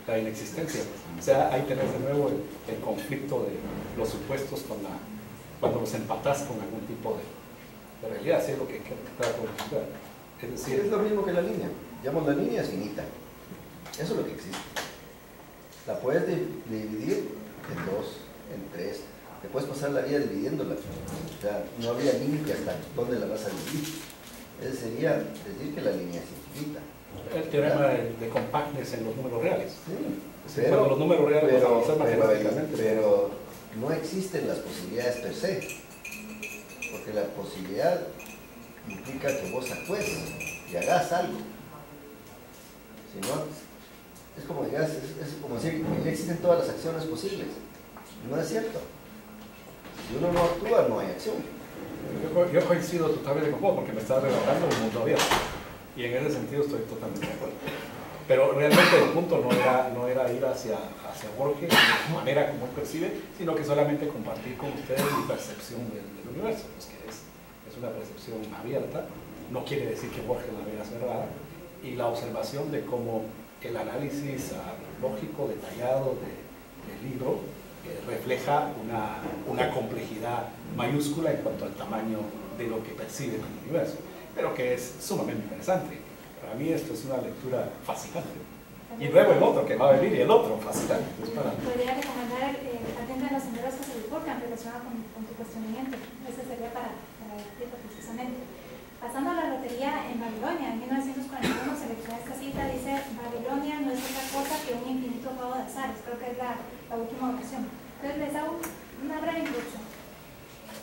la inexistencia. O sea, ahí tenés de nuevo el conflicto de los supuestos cuando los empatas con algún tipo de realidad. Así es lo que trato de explicar. Es decir, es lo mismo que la línea. Digamos, la línea es finita. Eso es lo que existe. La puedes dividir en 2, en 3. Te puedes pasar la vida dividiéndola. O sea, no habría límite hasta dónde la vas a dividir. Eso sería decir que la línea es infinita. El teorema de compactness en los números reales. Sí, cuando los números reales van a avanzar matemáticamente. Pero no existen las posibilidades per se. Porque la posibilidad implica que vos actúes y hagas algo. Si no, es como decir que ya existen todas las acciones posibles. No es cierto. Si uno no actúa, no hay acción. Yo coincido totalmente con vos porque me estaba relatando un mundo abierto. Y en ese sentido estoy totalmente de acuerdo. Pero realmente el punto no era ir hacia Borges de la manera como él percibe, sino que solamente compartir con ustedes mi percepción del universo, pues que es una percepción abierta. No quiere decir que Borges la vea cerrada. Y la observación de cómo el análisis lógico, detallado del libro refleja una complejidad mayúscula en cuanto al tamaño de lo que percibe el universo, pero que es sumamente interesante. Para mí esto es una lectura fascinante. Y luego el otro que va a venir y el otro fascinante. Podría recomendar Atiende a los senderos que se bifurcan relacionado con tu cuestionamiento. Ese sería para decirlo precisamente. Pasando a la lotería en Babilonia, en 1941 seleccioné esta cita, dice: Babilonia no es otra cosa que un infinito juego de azares. Creo que es la última oración. Entonces les hago una breve introducción.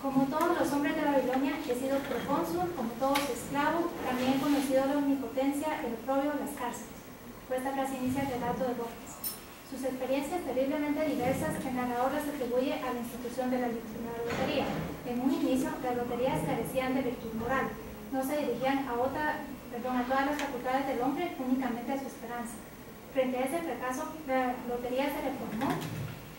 Como todos los hombres de Babilonia, he sido procónsul, como todos esclavo, también he conocido la omnipotencia, el oprobio, las cárceles. Pues esta frase inicia el relato de Borges. Sus experiencias terriblemente diversas, el narrador las atribuye a la institución de la lotería. En un inicio, las loterías carecían de virtud moral. No se dirigían a todas las facultades del hombre, únicamente a su esperanza. Frente a ese fracaso, la lotería se reformó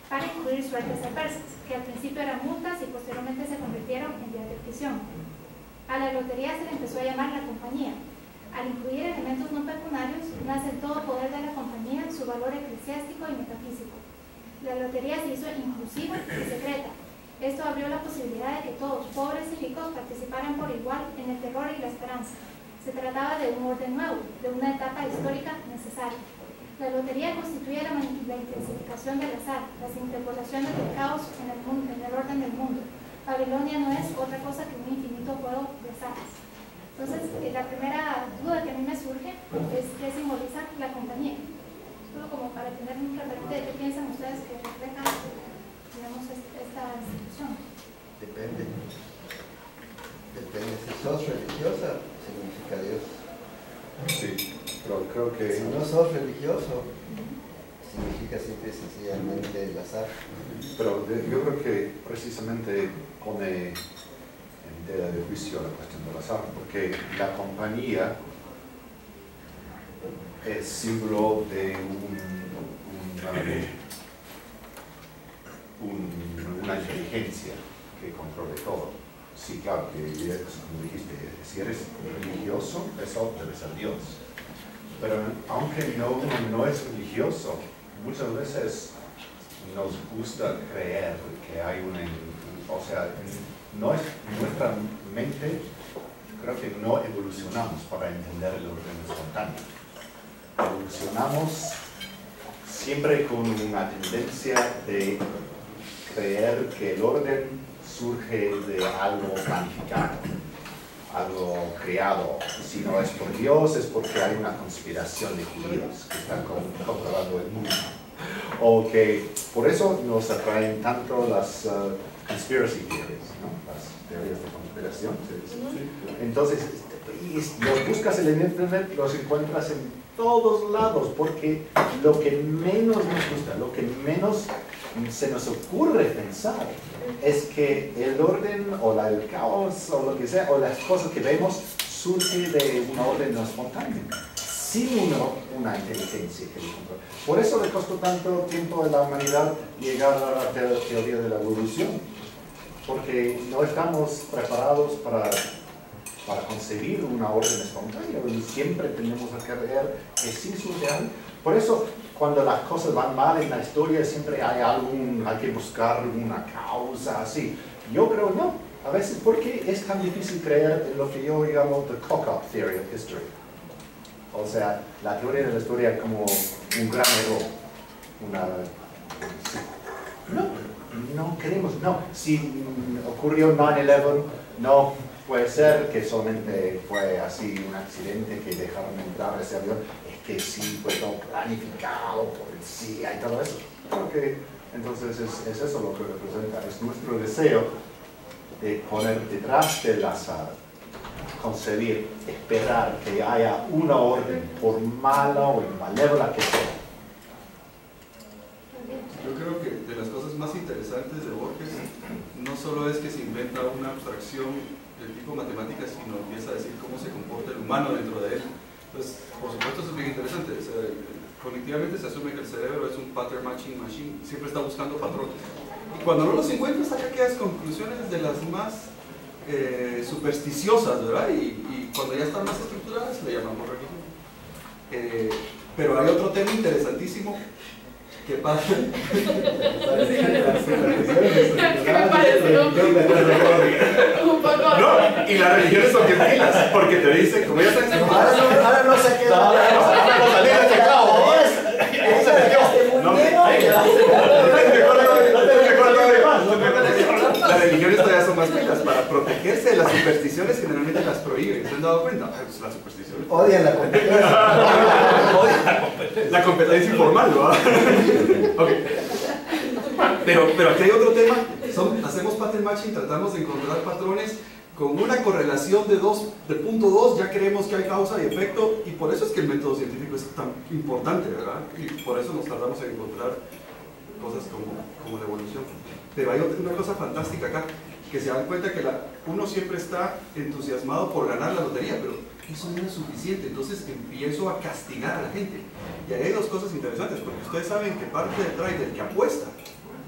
para incluir suertes adversas, que al principio eran multas y posteriormente se convirtieron en días de prisión. A la lotería se le empezó a llamar la compañía. Al incluir elementos no pecuniarios, nace el todo poder de la compañía, su valor eclesiástico y metafísico. La lotería se hizo inclusiva y secreta. Esto abrió la posibilidad de que todos, pobres y ricos, participaran por igual en el terror y la esperanza. Se trataba de un orden nuevo, de una etapa histórica necesaria. La lotería constituye la intensificación del azar, las interpolaciones del caos en el orden del mundo. Babilonia no es otra cosa que un infinito juego de azares. Entonces, la primera duda que a mí me surge es qué simboliza la compañía. Solo como para tener un referente de qué piensan ustedes que refleja, digamos, esta institución. Depende. Si sos religiosa, significa Dios. Sí, pero creo que... Si no sos religioso, significa simple y sencillamente el azar. Pero yo creo que precisamente pone en tela de juicio la cuestión del azar, porque la compañía es símbolo de una inteligencia que controle todo. Sí, claro, que como dijiste, si eres religioso, eso debe ser Dios. Pero aunque no es religioso, muchas veces nos gusta creer que hay o sea, nuestra mente, creo que no evolucionamos para entender el orden espontáneo. Evolucionamos siempre con una tendencia de creer que el orden surge de algo planificado, algo creado. Si no es por Dios, es porque hay una conspiración de judíos que están controlando el mundo. O que por eso nos atraen tanto las conspiracy theories, ¿no? Las teorías de conspiración. Entonces, y los buscas en internet, los encuentras en todos lados, porque lo que menos nos gusta, lo que menos se nos ocurre pensar es que el orden o el caos o lo que sea, o las cosas que vemos, surge de una orden no espontánea, sin una inteligencia que lo controla. Por eso le costó tanto tiempo a la humanidad llegar a la teoría de la evolución, porque no estamos preparados para concebir una orden espontánea, y siempre tenemos que creer que sí surge algo. Por eso, cuando las cosas van mal en la historia, siempre hay que buscar una causa así. Yo creo no. A veces, ¿por qué es tan difícil creer en lo que yo llamo the cock-up theory of history? O sea, la teoría de la historia como un gran error. No queremos, no. Si ocurrió 9/11, no puede ser que solamente fue así un accidente que dejaron entrar ese avión. Es que sí fue todo planificado por el CIA y todo eso. Okay. Entonces es eso lo que representa, es nuestro deseo de poner detrás del azar, concebir, esperar que haya una orden, por mala o malévola que sea. Yo creo que de las cosas más interesantes de Borges no solo es que se inventa una abstracción del tipo matemática, sino empieza a decir cómo se comporta el humano dentro de él. Entonces, por supuesto, eso es bien interesante. O sea, cognitivamente se asume que el cerebro es un pattern matching machine, siempre está buscando patrones. Y cuando no los encuentras, saca aquellas conclusiones de las más supersticiosas, ¿verdad? Y cuando ya están más estructuradas, le llamamos religión. Pero hay otro tema interesantísimo que pasa. ¿Qué me pareció? Un poco. No, y las religiones son bien pilas, porque te dicen, como ya están. Ahora no se queda. Ahora no salir de este clavo. Las religiones todavía son más pilas. Para protegerse de las supersticiones, generalmente las prohíben. ¿Se han dado cuenta? Pues las supersticiones. Odian la competencia. La competencia informal, ¿no? Okay. Pero aquí hay otro tema. Hacemos pattern matching, tratamos de encontrar patrones con una correlación de punto 2, ya creemos que hay causa y efecto, y por eso es que el método científico es tan importante, ¿verdad? Y por eso nos tardamos en encontrar cosas como la evolución. Pero hay una cosa fantástica acá, que se dan cuenta que uno siempre está entusiasmado por ganar la lotería, pero eso no es suficiente, entonces empiezo a castigar a la gente. Y ahí hay dos cosas interesantes, porque ustedes saben que parte del trader que apuesta,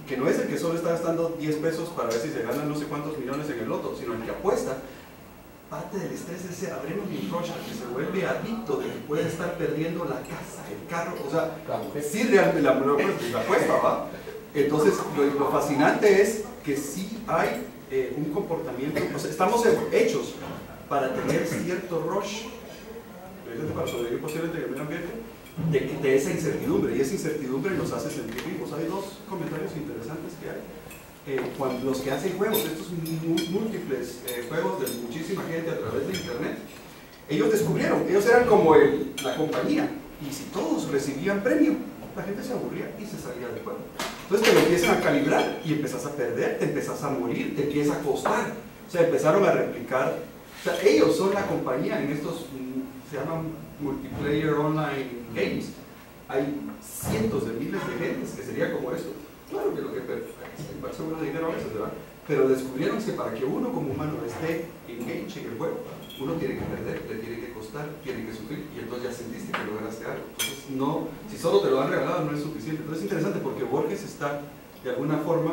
que no es el que solo está gastando 10 pesos para ver si se ganan no sé cuántos millones en el loto, sino el que apuesta, parte del estrés es ese adrenaline rush, que se vuelve adicto de que puede estar perdiendo la casa, el carro, o sea, sí realmente la apuesta, ¿va? Entonces, lo fascinante es que sí hay un comportamiento, o sea, estamos hechos para tener cierto rush, para sobrevivir posiblemente en el medio ambiente, de esa incertidumbre, y esa incertidumbre nos hace sentir vivos. Hay dos comentarios interesantes que hay. Cuando los que hacen juegos, estos múltiples juegos de muchísima gente a través de internet, ellos descubrieron, ellos eran como la compañía, y si todos recibían premio, la gente se aburría y se salía del juego. Entonces te lo empiezan a calibrar y empezás a perder, te empezás a morir, te empieza a costar. O sea, empezaron a replicar. O sea, ellos son la compañía en estos, se llaman multiplayer online games. Hay cientos de miles de gentes que sería como eso. Claro que lo que hay seguro de dinero a veces, ¿verdad? Pero descubrieron que para que uno como humano esté engaged en el juego, uno tiene que perder, le tiene que costar, tiene que sufrir, y entonces ya sentiste que lograste algo. Entonces, no, si solo te lo han regalado no es suficiente. Entonces es interesante porque Borges está de alguna forma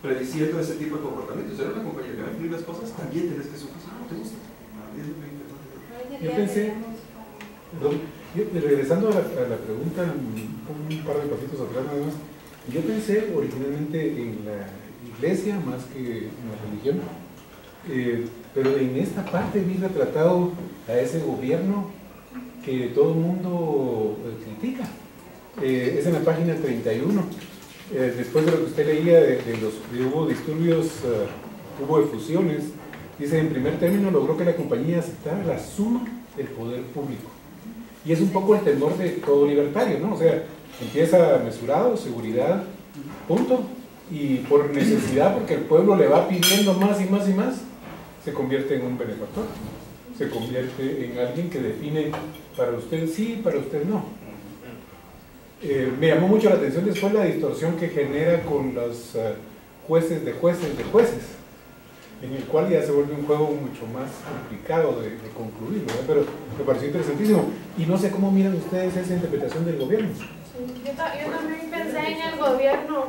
prediciendo ese tipo de comportamientos. Si eres una compañía que va a definir las cosas, también tienes que sufrir. No te gusta. Yo pensé, regresando a la pregunta, un par de pasitos atrás nada más, yo pensé originalmente en la iglesia más que en la religión, pero en esta parte vi retratado a ese gobierno que todo el mundo critica. Es en la página 31. Después de lo que usted leía de hubo disturbios, hubo efusiones, dice: en primer término logró que la compañía aceptara la suma del poder público. Y es un poco el temor de todo libertario, ¿no? O sea, empieza mesurado, seguridad, punto, y por necesidad, porque el pueblo le va pidiendo más y más y más, se convierte en un benefactor. se convierte en alguien que define para usted sí, para usted no. Me llamó mucho la atención después la distorsión que genera con los jueces de jueces de jueces, en el cual ya se vuelve un juego mucho más complicado de concluir, ¿verdad? Pero me pareció interesantísimo. Y no sé cómo miran ustedes esa interpretación del gobierno. Yo también pensé en el gobierno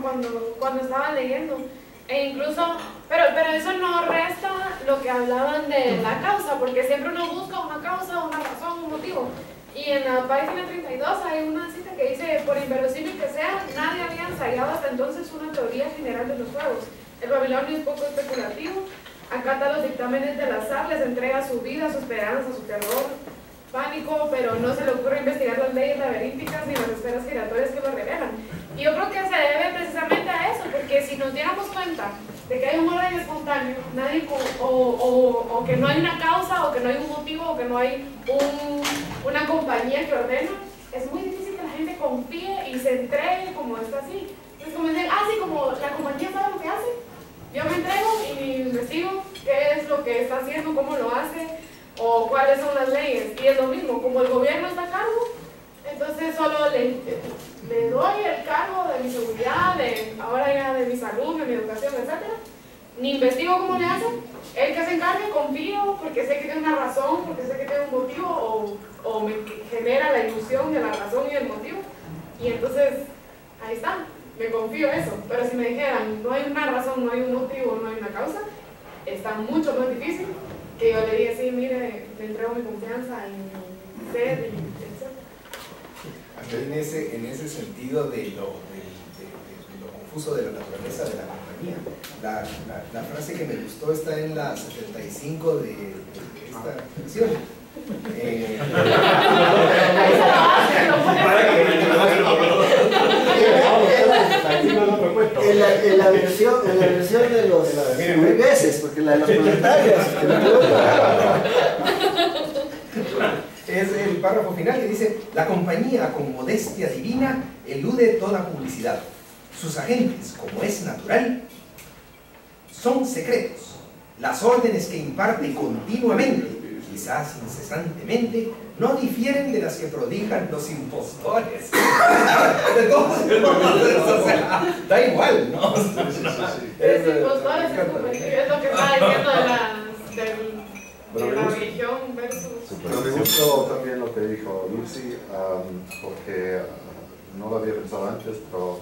cuando estaba leyendo. E incluso, pero eso no resta lo que hablaban de la causa, porque siempre uno busca una causa, una razón, un motivo. Y en la página 32 hay una cita que dice: por inverosímil que sea, nadie había ensayado hasta entonces una teoría general de los juegos. El babilonio es poco especulativo, acata los dictámenes del azar, les entrega su vida, su esperanza, su terror, pánico, pero no se le ocurre investigar las leyes laberínticas ni las esferas giratorias que lo revelan. Y yo creo que se debe precisamente a eso, porque si nos diéramos cuenta de que hay un orden espontáneo, o que no hay una causa, o que no hay un motivo, o que no hay una compañía que ordena, es muy difícil que la gente confíe y se entregue como está así. Es como decir, sí, como la compañía sabe lo que hace, yo me entrego y investigo qué es lo que está haciendo, cómo lo hace, o cuáles son las leyes. Y es lo mismo, como el gobierno está a cargo, entonces solo le doy el cargo de mi seguridad, ahora ya de mi salud, de mi educación, etc. Ni investigo cómo le hacen, el que se encargue, confío, porque sé que tiene una razón, porque sé que tiene un motivo, o me genera la ilusión de la razón y el motivo, y entonces ahí está, me confío eso. Pero si me dijeran, no hay una razón, no hay un motivo, no hay una causa, está mucho más difícil que yo le diga, sí, mire, le entrego mi confianza y mi sed, etc. En ese sentido de lo confuso de la naturaleza de la compañía, la frase que me gustó está en la 75 de esta versión. En la versión de los burgueses, porque la de los proletarios es el párrafo final que dice: la compañía con modestia divina elude toda publicidad. Sus agentes, como es natural, son secretos. Las órdenes que imparte continuamente, quizás incesantemente, no difieren de las que prodigan los impostores. Entonces, o sea, da igual, ¿no? Los impostores es lo que estaba diciendo de la religión versus... Pero me gustó también lo que dijo Lucy, porque no lo había pensado antes, pero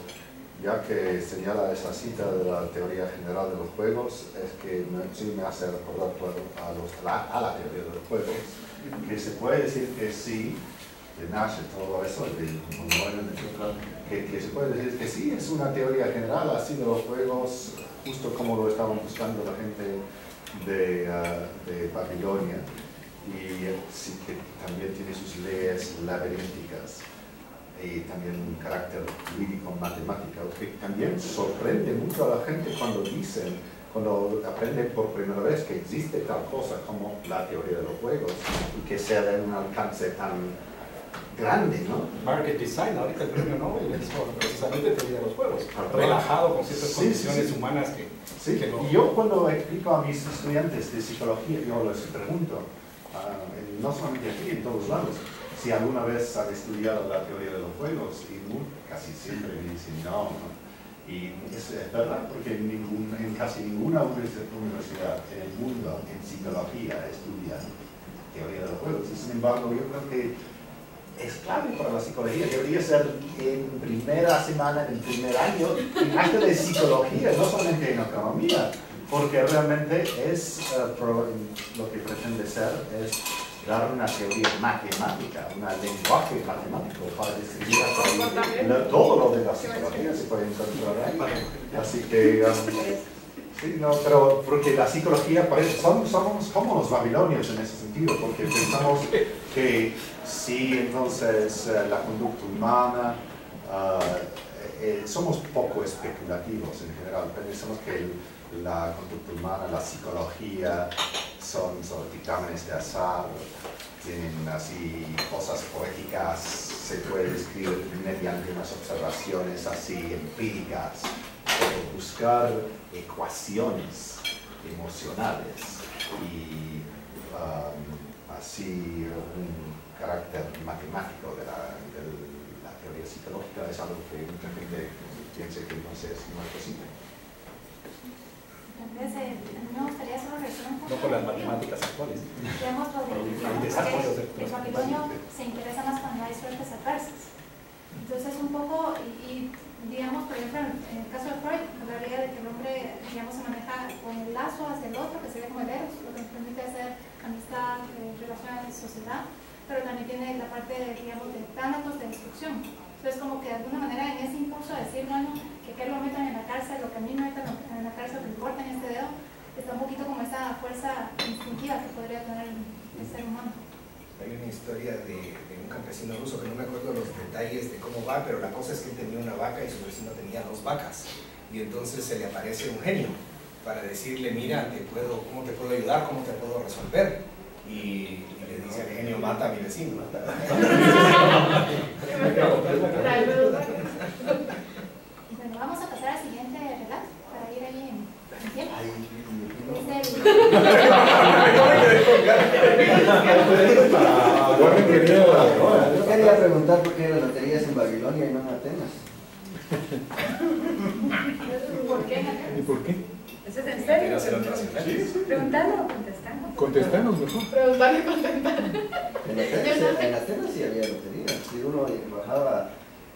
ya que señala esa cita de la teoría general de los juegos, es que sí me hace recordar a la teoría de los juegos, que se puede decir que sí, de Nash y todo eso, que se puede decir que sí, es una teoría general así de los juegos, justo como lo estaban buscando la gente de Babilonia, y sí que también tiene sus leyes laberínticas y también un carácter jurídico-matemático, que también sorprende mucho a la gente cuando aprenden por primera vez que existe tal cosa como la teoría de los juegos y que sea de un alcance tan grande, ¿no? Market Design, ahorita el premio Nobel es precisamente teoría de los juegos, relajado con ciertas condiciones humanas que no... Y yo cuando explico a mis estudiantes de psicología, yo les pregunto, no solamente aquí, en todos lados, si alguna vez han estudiado la teoría de los juegos, y casi siempre me dicen no. Y es verdad, porque en casi ninguna universidad en el mundo en psicología estudian teoría de los juegos. Y sin embargo, yo creo que es clave para la psicología. Debería ser en primera semana, en primer año, en acto de psicología, no solamente en economía, porque realmente es lo que pretende ser es dar una teoría matemática, un lenguaje matemático para describir todo lo de la psicología se puede encontrar ahí. Así que, sí, no, pero porque la psicología somos como los babilonios en ese sentido, porque pensamos que sí, entonces la conducta humana, somos poco especulativos en general, pensamos que la conducta humana, la psicología, son dictámenes de azar, tienen así cosas poéticas, se puede describir mediante unas observaciones así empíricas, pero buscar ecuaciones emocionales y sí un carácter matemático de la teoría psicológica, es algo que mucha gente piensa que no es posible. Entonces, a mí me gustaría solo regresar un poco. No con las matemáticas actuales. Digamos, lo de que el babilonio se interesa más cuando hay suertes adversas. Entonces, un poco, y digamos, por ejemplo, en el caso de Freud, hablaría de que el hombre, digamos, se maneja con el lazo hacia el otro, que sería como el eros, lo que nos permite hacer amistad, relaciones, sociedad, pero también tiene la parte, digamos, de tánatos, de destrucción. Entonces, como que de alguna manera en ese impulso de decir, bueno, que lo metan en la cárcel, lo que a mí me metan en la cárcel, lo que importa en este dedo, está un poquito como esa fuerza instintiva que podría tener el ser humano. Hay una historia de un campesino ruso que no me acuerdo los detalles de cómo va, pero la cosa es que él tenía una vaca y su vecino tenía 2 vacas. Y entonces se le aparece un genio para decirle, mira, ¿cómo te puedo ayudar? ¿Cómo te puedo resolver? Y le dice al genio, mata a mi vecino. Bueno, vamos a pasar al siguiente relato para ir ahí en tiempo. Yo quería preguntar por qué la lotería es en Babilonia y no en Atenas. ¿Por qué? ¿Y por qué? ¿Eso es en serio? Sí. ¿Preguntando o contestando? Contestanos mejor. Preguntar y contestar. En Atenas sí había lotería. Si uno bajaba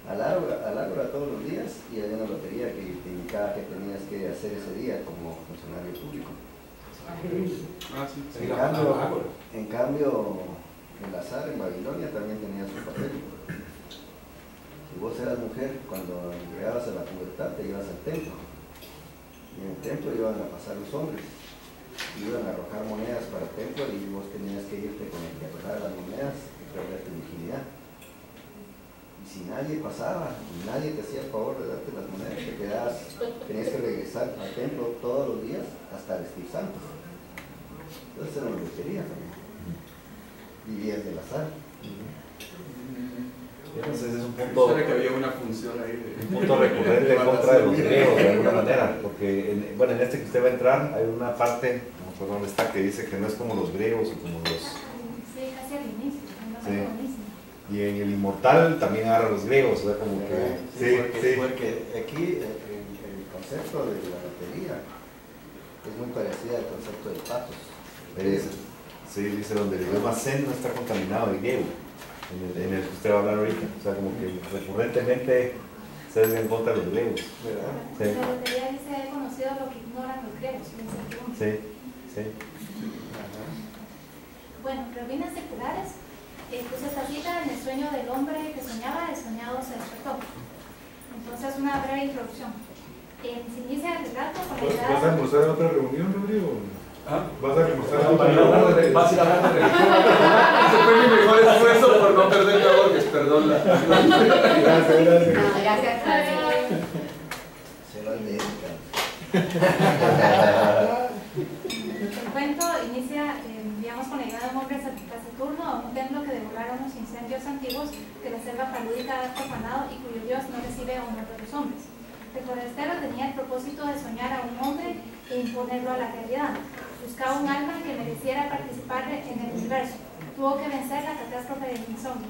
al ágora todos los días y había una lotería que te indicaba que tenías que hacer ese día como funcionario público. En cambio, el azar en Babilonia también tenía su papel. Si vos eras mujer, cuando llegabas a la pubertad te ibas al templo. Y en el templo iban a pasar los hombres. Iban a arrojar monedas para el templo y vos tenías que irte con el que arrojara las monedas y perder tu virginidad. Y si nadie pasaba, y nadie te hacía el favor de darte las monedas, te quedabas, tenías que regresar al templo todos los días hasta vestir santos. Entonces era una brujería también. Vivías del azar. Entonces es un punto, que había una función ahí un punto recurrente en contra de los griegos de alguna manera, porque en este que usted va a entrar hay una parte, no sé dónde está, que dice que no es como los griegos o como los... Sí, casi al inicio, no sé Sí. buenísimo. Y en el inmortal también agarra a los griegos, o sea, como que... Porque aquí el concepto de la lotería es muy parecido al concepto de patos. Sí, dice donde el idioma zen no está contaminado de griego, en el que usted va a hablar ahorita, o sea, como que recurrentemente se es en contra de los griegos. Sí. La lotería dice, he conocido lo que ignoran los griegos. Sí, sí. Bueno, reuniones seculares. Pues esta cita, en el sueño del hombre que soñaba, el soñado se despertó. Entonces, una breve introducción. Se inicia el relato con la idea... ¿Vas a almorzar a otra reunión, Rodrigo? ¿Ah? ¿Vas a almorzar a otra Vas a reunión? hablar de religión. Ese fue mi mejor esfuerzo por no perder a Borges, perdón. Gracias. Gracias. Se lo dedican. El cuento inicia, digamos, con la idea de un hombre taciturno a un templo que devoraron los incendios antiguos que la selva palúdica ha profanado y cuyo dios no recibe honor de los hombres. El forastero tenía el propósito de soñar a un hombre e imponerlo a la realidad. Buscaba un alma que mereciera participar en el universo. Tuvo que vencer la catástrofe del insomnio.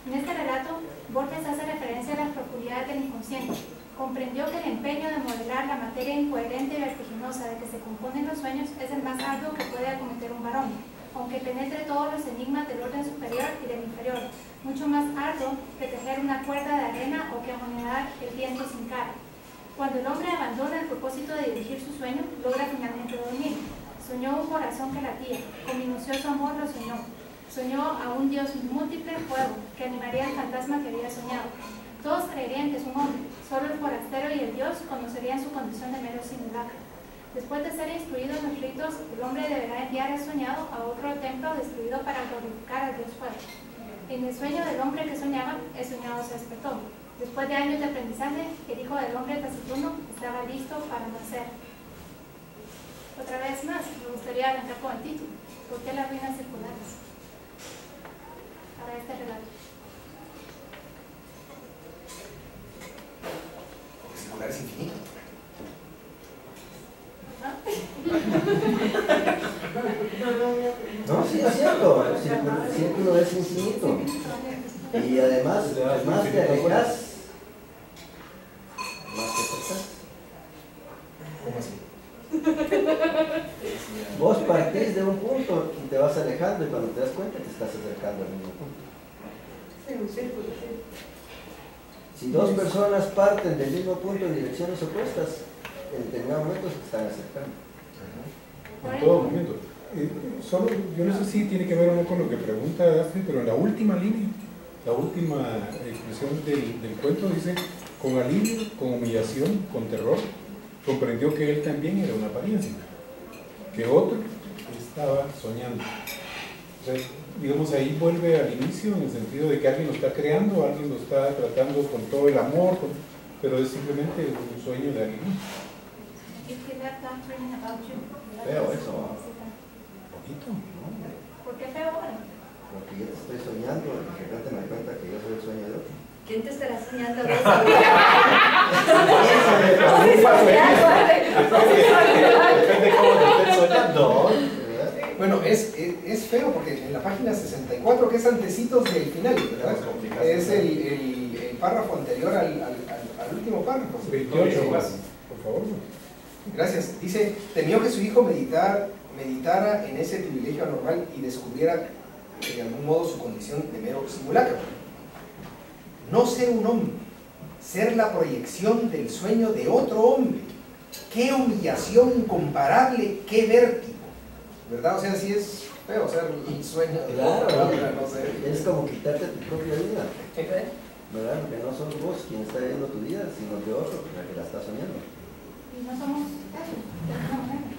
En este relato, Borges hace referencia a las profundidades del inconsciente. Comprendió que el empeño de modelar la materia incoherente y vertiginosa de que se componen los sueños es el más arduo que puede acometer un varón, aunque penetre todos los enigmas del orden superior y del inferior, mucho más arduo que tejer una cuerda de arena o que amonear el viento sin cara. Cuando el hombre abandona el propósito de dirigir su sueño, logra finalmente dormir. Soñó un corazón que latía, con minucioso amor lo soñó. Soñó a un dios múltiple fuego, que animaría al fantasma que había soñado. Todos creerían que es un hombre, solo el forastero y el dios conocerían su condición de mero simulacro. Después de ser instruido en los ritos, el hombre deberá enviar el soñado a otro templo destruido para glorificar al dios fuego. En el sueño del hombre que soñaba, el soñado se despertó. Después de años de aprendizaje, el hijo del hombre taciturno estaba listo para nacer. Otra vez más, me gustaría arrancar con el título. ¿Por qué las ruinas circulares? Para este relato. Circular es infinito. No, sí, es cierto. el círculo es infinito. Y además, más te alejas, más te acercas. ¿Cómo así? Vos partís de un punto y te vas alejando y cuando te das cuenta te estás acercando al mismo punto. Sí, un círculo, sí. Si dos personas parten del mismo punto en direcciones opuestas, en determinado momento se están acercando. En todo momento. Solo, yo no sé si tiene que ver o no con lo que pregunta Astrid, pero en la última línea, la última expresión del cuento dice: con alivio, con humillación, con terror, comprendió que él también era una apariencia, que otro estaba soñando. O sea, digamos, ahí vuelve al inicio en el sentido de que alguien lo está creando, alguien lo está tratando con todo el amor, pero es simplemente un sueño de alguien. Feo eso. Poquito. ¿Por qué feo ahora? Porque yo te estoy soñando y de repente me doy cuenta que yo soy el sueño de otro. ¿Quién te estará soñando? Depende de cómo te estés soñando. Bueno, es feo porque en la página 64, que es antecitos del final, ¿verdad? Es el párrafo anterior al último párrafo. 28 más, por favor. Gracias. Dice: temió que su hijo meditara en ese privilegio anormal y descubriera de algún modo su condición de mero simulacro. No ser un hombre, ser la proyección del sueño de otro hombre. ¡Qué humillación incomparable! ¡Qué vértigo! ¿Verdad? O sea, sí es feo ser el sueño de Claro, otra otra, no sé. es como quitarte tu propia vida, ¿verdad? Porque no sos vos quien está viviendo tu vida, sino de otro que la está soñando. Y no somos eso, de alguna manera.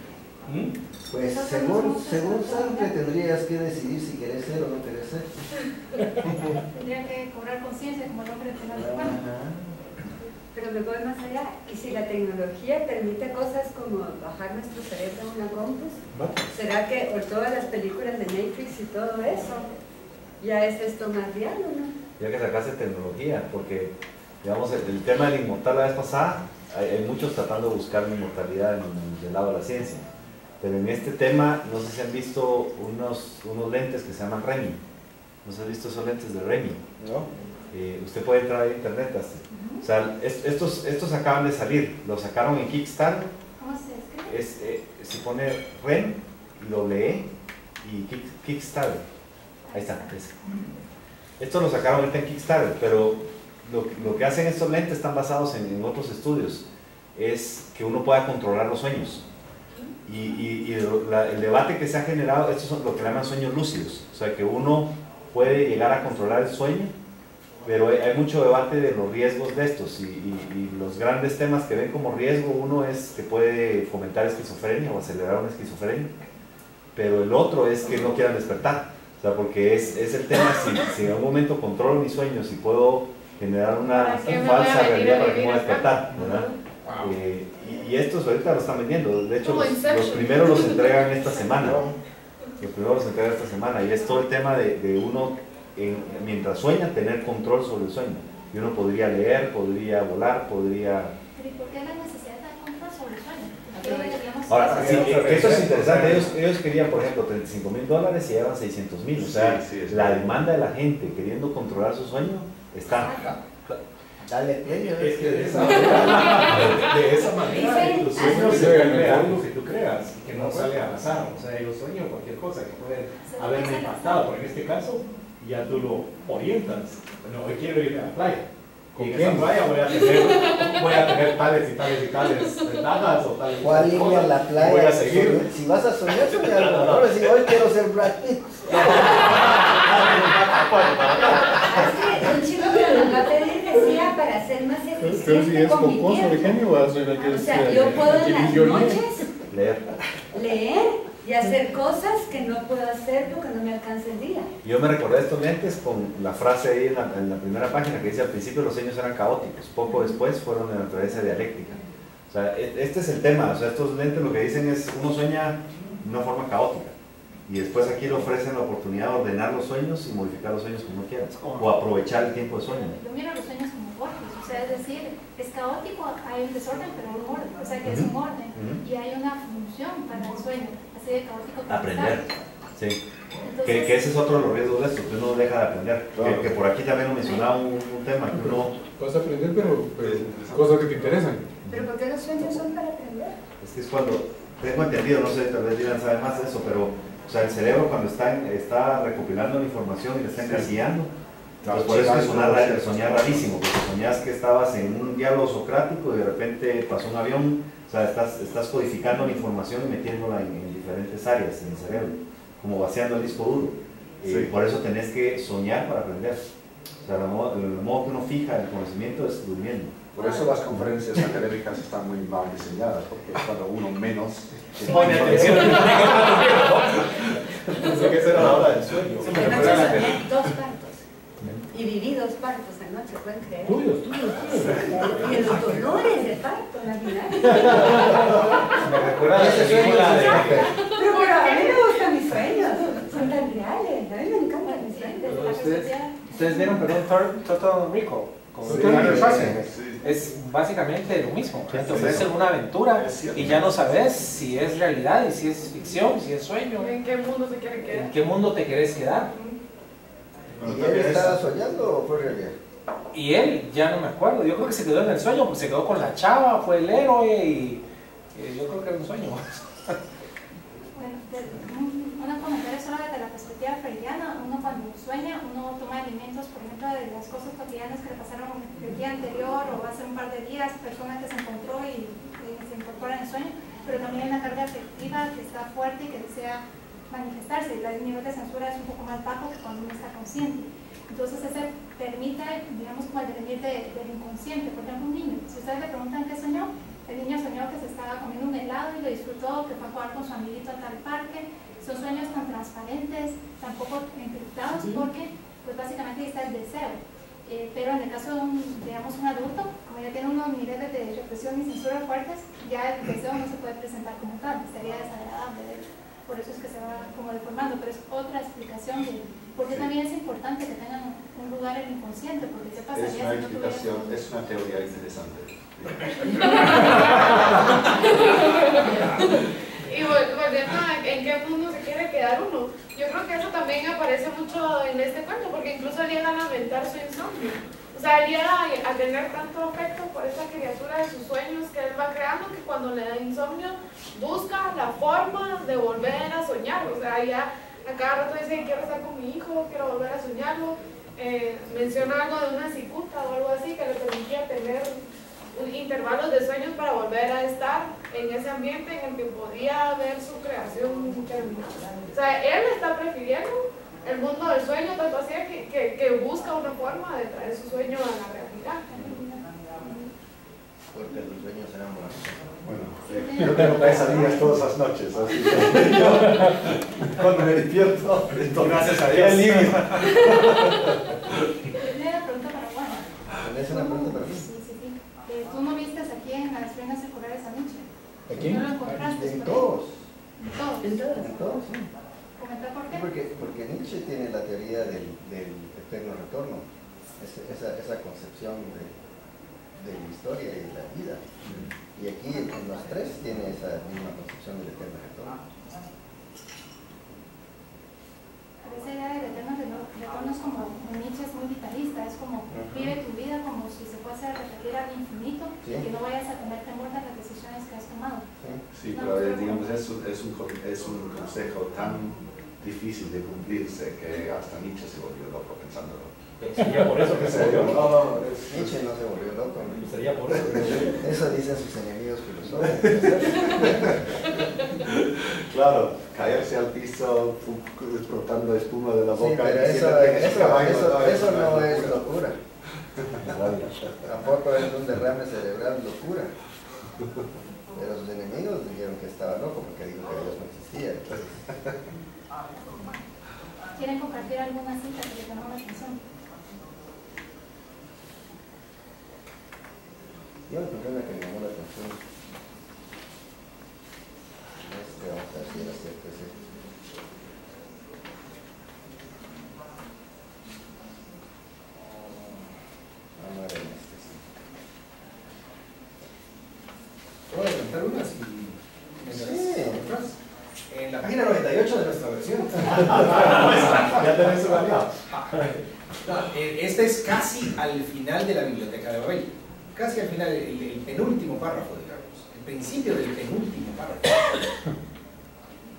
Pues según Sartre tendrías que decidir si querés ser o no querés ser. Tendría que cobrar conciencia como el hombre de la cuenta. Pero me voy más allá. ¿Y si la tecnología permite cosas como bajar nuestro cerebro en una compus? ¿Será que por todas las películas de Matrix y todo eso ya es esto más real o no? Ya que sacaste tecnología, porque digamos el tema de la inmortal la vez pasada, hay muchos tratando de buscar la inmortalidad del lado de la ciencia. Pero en este tema, no sé si han visto unos lentes que se llaman REMI. ¿No se han visto esos lentes de REMI? ¿No? Usted puede entrar a internet. O sea, estos acaban de salir. Los sacaron en Kickstarter. ¿Cómo se escribe? Se pone REM, E y Kickstarter. Ahí está. Estos los sacaron ahorita en Kickstarter, pero lo que hacen estos lentes están basados en otros estudios. Es que uno pueda controlar los sueños. Y el debate que se ha generado, estos son lo que llaman sueños lúcidos, o sea que uno puede llegar a controlar el sueño, pero hay mucho debate de los riesgos de estos y los grandes temas que ven como riesgo, uno es que puede fomentar esquizofrenia o acelerar una esquizofrenia, pero el otro es que no quieran despertar, o sea, porque es el tema, si en algún momento controlo mis sueños y puedo generar una falsa realidad para que me voy a despertar, ¿verdad? Y estos ahorita lo están vendiendo, de hecho los primeros los entregan esta semana. Los primeros los entregan esta semana y es todo el tema de uno, mientras sueña, tener control sobre el sueño. Y uno podría leer, podría volar, podría... ¿Pero y por qué la necesidad de control sobre el sueño? Ahora, sí, esto es interesante, ellos querían, por ejemplo, $35,000 y llevan 600,000, o sea, la demanda de la gente queriendo controlar su sueño está... Dale, de esa manera, los sueños se vuelve algo que tú creas, que no sale al azar. O sea, yo sueño cualquier cosa que puede haberme impactado, pero en este caso ya tú lo orientas. Bueno, hoy quiero ir a la playa. Y en esa playa voy a tener tales y tales y tales ventajas o tales. ¿Cuál ir a la playa? Voy a seguir. Si vas a soñar, no decir hoy quiero ser Brad Pitt. Un chico que nos va a pedir decía para ser más eficiente Pero si es con mi jocoso de tiempo. genio, va a ser la que O sea, yo puedo en las noches leer y hacer cosas que no puedo hacer porque no me alcanza el día. Yo me recordé de estos lentes con la frase ahí en la primera página que dice: al principio los sueños eran caóticos, poco después fueron de naturaleza dialéctica. O sea, este es el tema, o sea, estos lentes lo que dicen es, uno sueña de una forma caótica y después aquí le ofrecen la oportunidad de ordenar los sueños y modificar los sueños como quieras, o aprovechar el tiempo de sueño. Yo miro los sueños como Borges, o sea, es decir, es caótico, hay un desorden, pero hay un orden, o sea, que es un orden y hay una función para el sueño, así de caótico como aprender, sí. Entonces, que ese es otro de los riesgos de esto, que uno deja de aprender. Claro. Que por aquí también lo mencionaba un tema, que uno... Vas a aprender, pero cosas que te interesan. ¿Pero por qué los sueños son para aprender? Es que es cuando, tengo entendido, no sé, tal vez Dylan sabe más de eso, pero o sea, el cerebro cuando está recopilando la información y la está encasillando, pues por eso es soñar rarísimo, porque soñás que estabas en un diálogo socrático y de repente pasó un avión, o sea, estás codificando la información y metiéndola en diferentes áreas en el cerebro, como vaciando el disco duro. Sí. Por eso tenés que soñar para aprender. O sea, el modo que uno fija el conocimiento es durmiendo. Por eso las conferencias académicas están muy mal diseñadas, porque es cuando uno menos pone atención. Pensé que esa era la hora del sueño. Anoche soñé 2 partos. Y viví 2 partos anoche, ¿pueden creer? Tuyos. Y los dolores de parto, imagínate. Me recuerda a la película de... Pero a mí me gustan mis sueños, son tan reales, a mí me encantan mis sueños. ¿Ustedes vieron, perdón, Total Recall? Con Arnold Schwarzenegger. Es básicamente lo mismo. Te ofrecen una aventura y ya no sabes si es realidad y si es ficción, si es sueño. ¿En qué mundo se quiere quedar? ¿En qué mundo te querés quedar? ¿Y él estaba soñando o fue realidad? Y él, ya no me acuerdo, yo creo que se quedó en el sueño, pues se quedó con la chava, fue el héroe y yo creo que era un sueño. bueno, un comentario solo desde la perspectiva freudiana. Uno cuando sueña, uno toma elementos, por ejemplo, de las cosas cotidianas que le pasaron el día anterior o hace un par de días, personas que se encontró y se incorpora en el sueño, pero también hay una carga afectiva que está fuerte y que desea manifestarse. El nivel de censura es un poco más bajo que cuando uno está consciente. Entonces ese permite, digamos, como el devenir del inconsciente. Por ejemplo, un niño, si ustedes le preguntan qué soñó, el niño soñó que se estaba comiendo un helado y lo disfrutó, que fue a jugar con su amiguito a tal parque. Son sueños tan transparentes, tan poco encriptados, porque pues básicamente ahí está el deseo. Pero en el caso de digamos, un adulto, como ya tiene unos niveles de represión y censura fuertes, ya el deseo no se puede presentar como tal, sería desagradable, de hecho. Por eso es que se va como deformando, pero es otra explicación de por qué también es importante que tengan un lugar en el inconsciente, porque qué pasaría Es una si no explicación, tuvieran... es una teoría interesante. Y volviendo a en qué mundo se quiere quedar uno, yo creo que eso también aparece mucho en este cuento, porque incluso él llega a lamentar su insomnio. O sea, él llega a tener tanto afecto por esa criatura de sus sueños que él va creando, que cuando le da insomnio busca la forma de volver a soñar. O sea, ya a cada rato dice, quiero estar con mi hijo, quiero volver a soñarlo. Menciona algo de una cicuta o algo así que le permitía tener intervalos de sueños para volver a estar en ese ambiente en el que podía ver su creación terminada. O sea, él está prefiriendo el mundo del sueño, tanto así que busca una forma de traer su sueño a la realidad. Porque los sueños eran buenos. Bueno, yo tengo pesadillas todas las noches, así que yo, cuando me despierto, gracias a qué Dios. alivio. Tenía una pregunta para Juan. ¿Tenés una pregunta para mí? Sí. ¿Tú no vistes aquí en las ruinas circulares anoche? ¿Aquí? ¿No lo encontraste? En todos. En todos. En todos, sí. ¿Comentar por qué? Porque Nietzsche tiene la teoría del eterno retorno, esa concepción de la historia y de la vida. Y aquí en los tres tiene esa misma concepción del eterno retorno. Esa idea del eterno retorno es como, Nietzsche es muy vitalista, es como vive tu vida como si se fuese a referir al infinito, y que no vayas a tener temor de las decisiones que has tomado. Sí, pero digamos, es un consejo tan difícil de cumplirse que hasta Nietzsche se volvió loco pensándolo. Sería por eso que se volvió loco. Nietzsche no se volvió loco. Sería por eso. Eso dicen sus enemigos filosóficos. Claro, caerse al piso explotando espuma de la boca. Sí, pero eso no es locura. Tampoco es un derrame cerebral locura. Pero sus enemigos dijeron que estaba loco porque dijo que Dios no existía. ¿Quieren compartir alguna cita que les llamó la atención? Yo encontré una que me llamó la atención. Vamos a ver si era cierto ese. Vamos a ver en este, sí. Voy a contar unas y... Sí. En la página 98 de nuestra versión. parece variado. Este es casi al final de la Biblioteca de Babel. Casi al final, el penúltimo párrafo, digamos. El principio del penúltimo párrafo.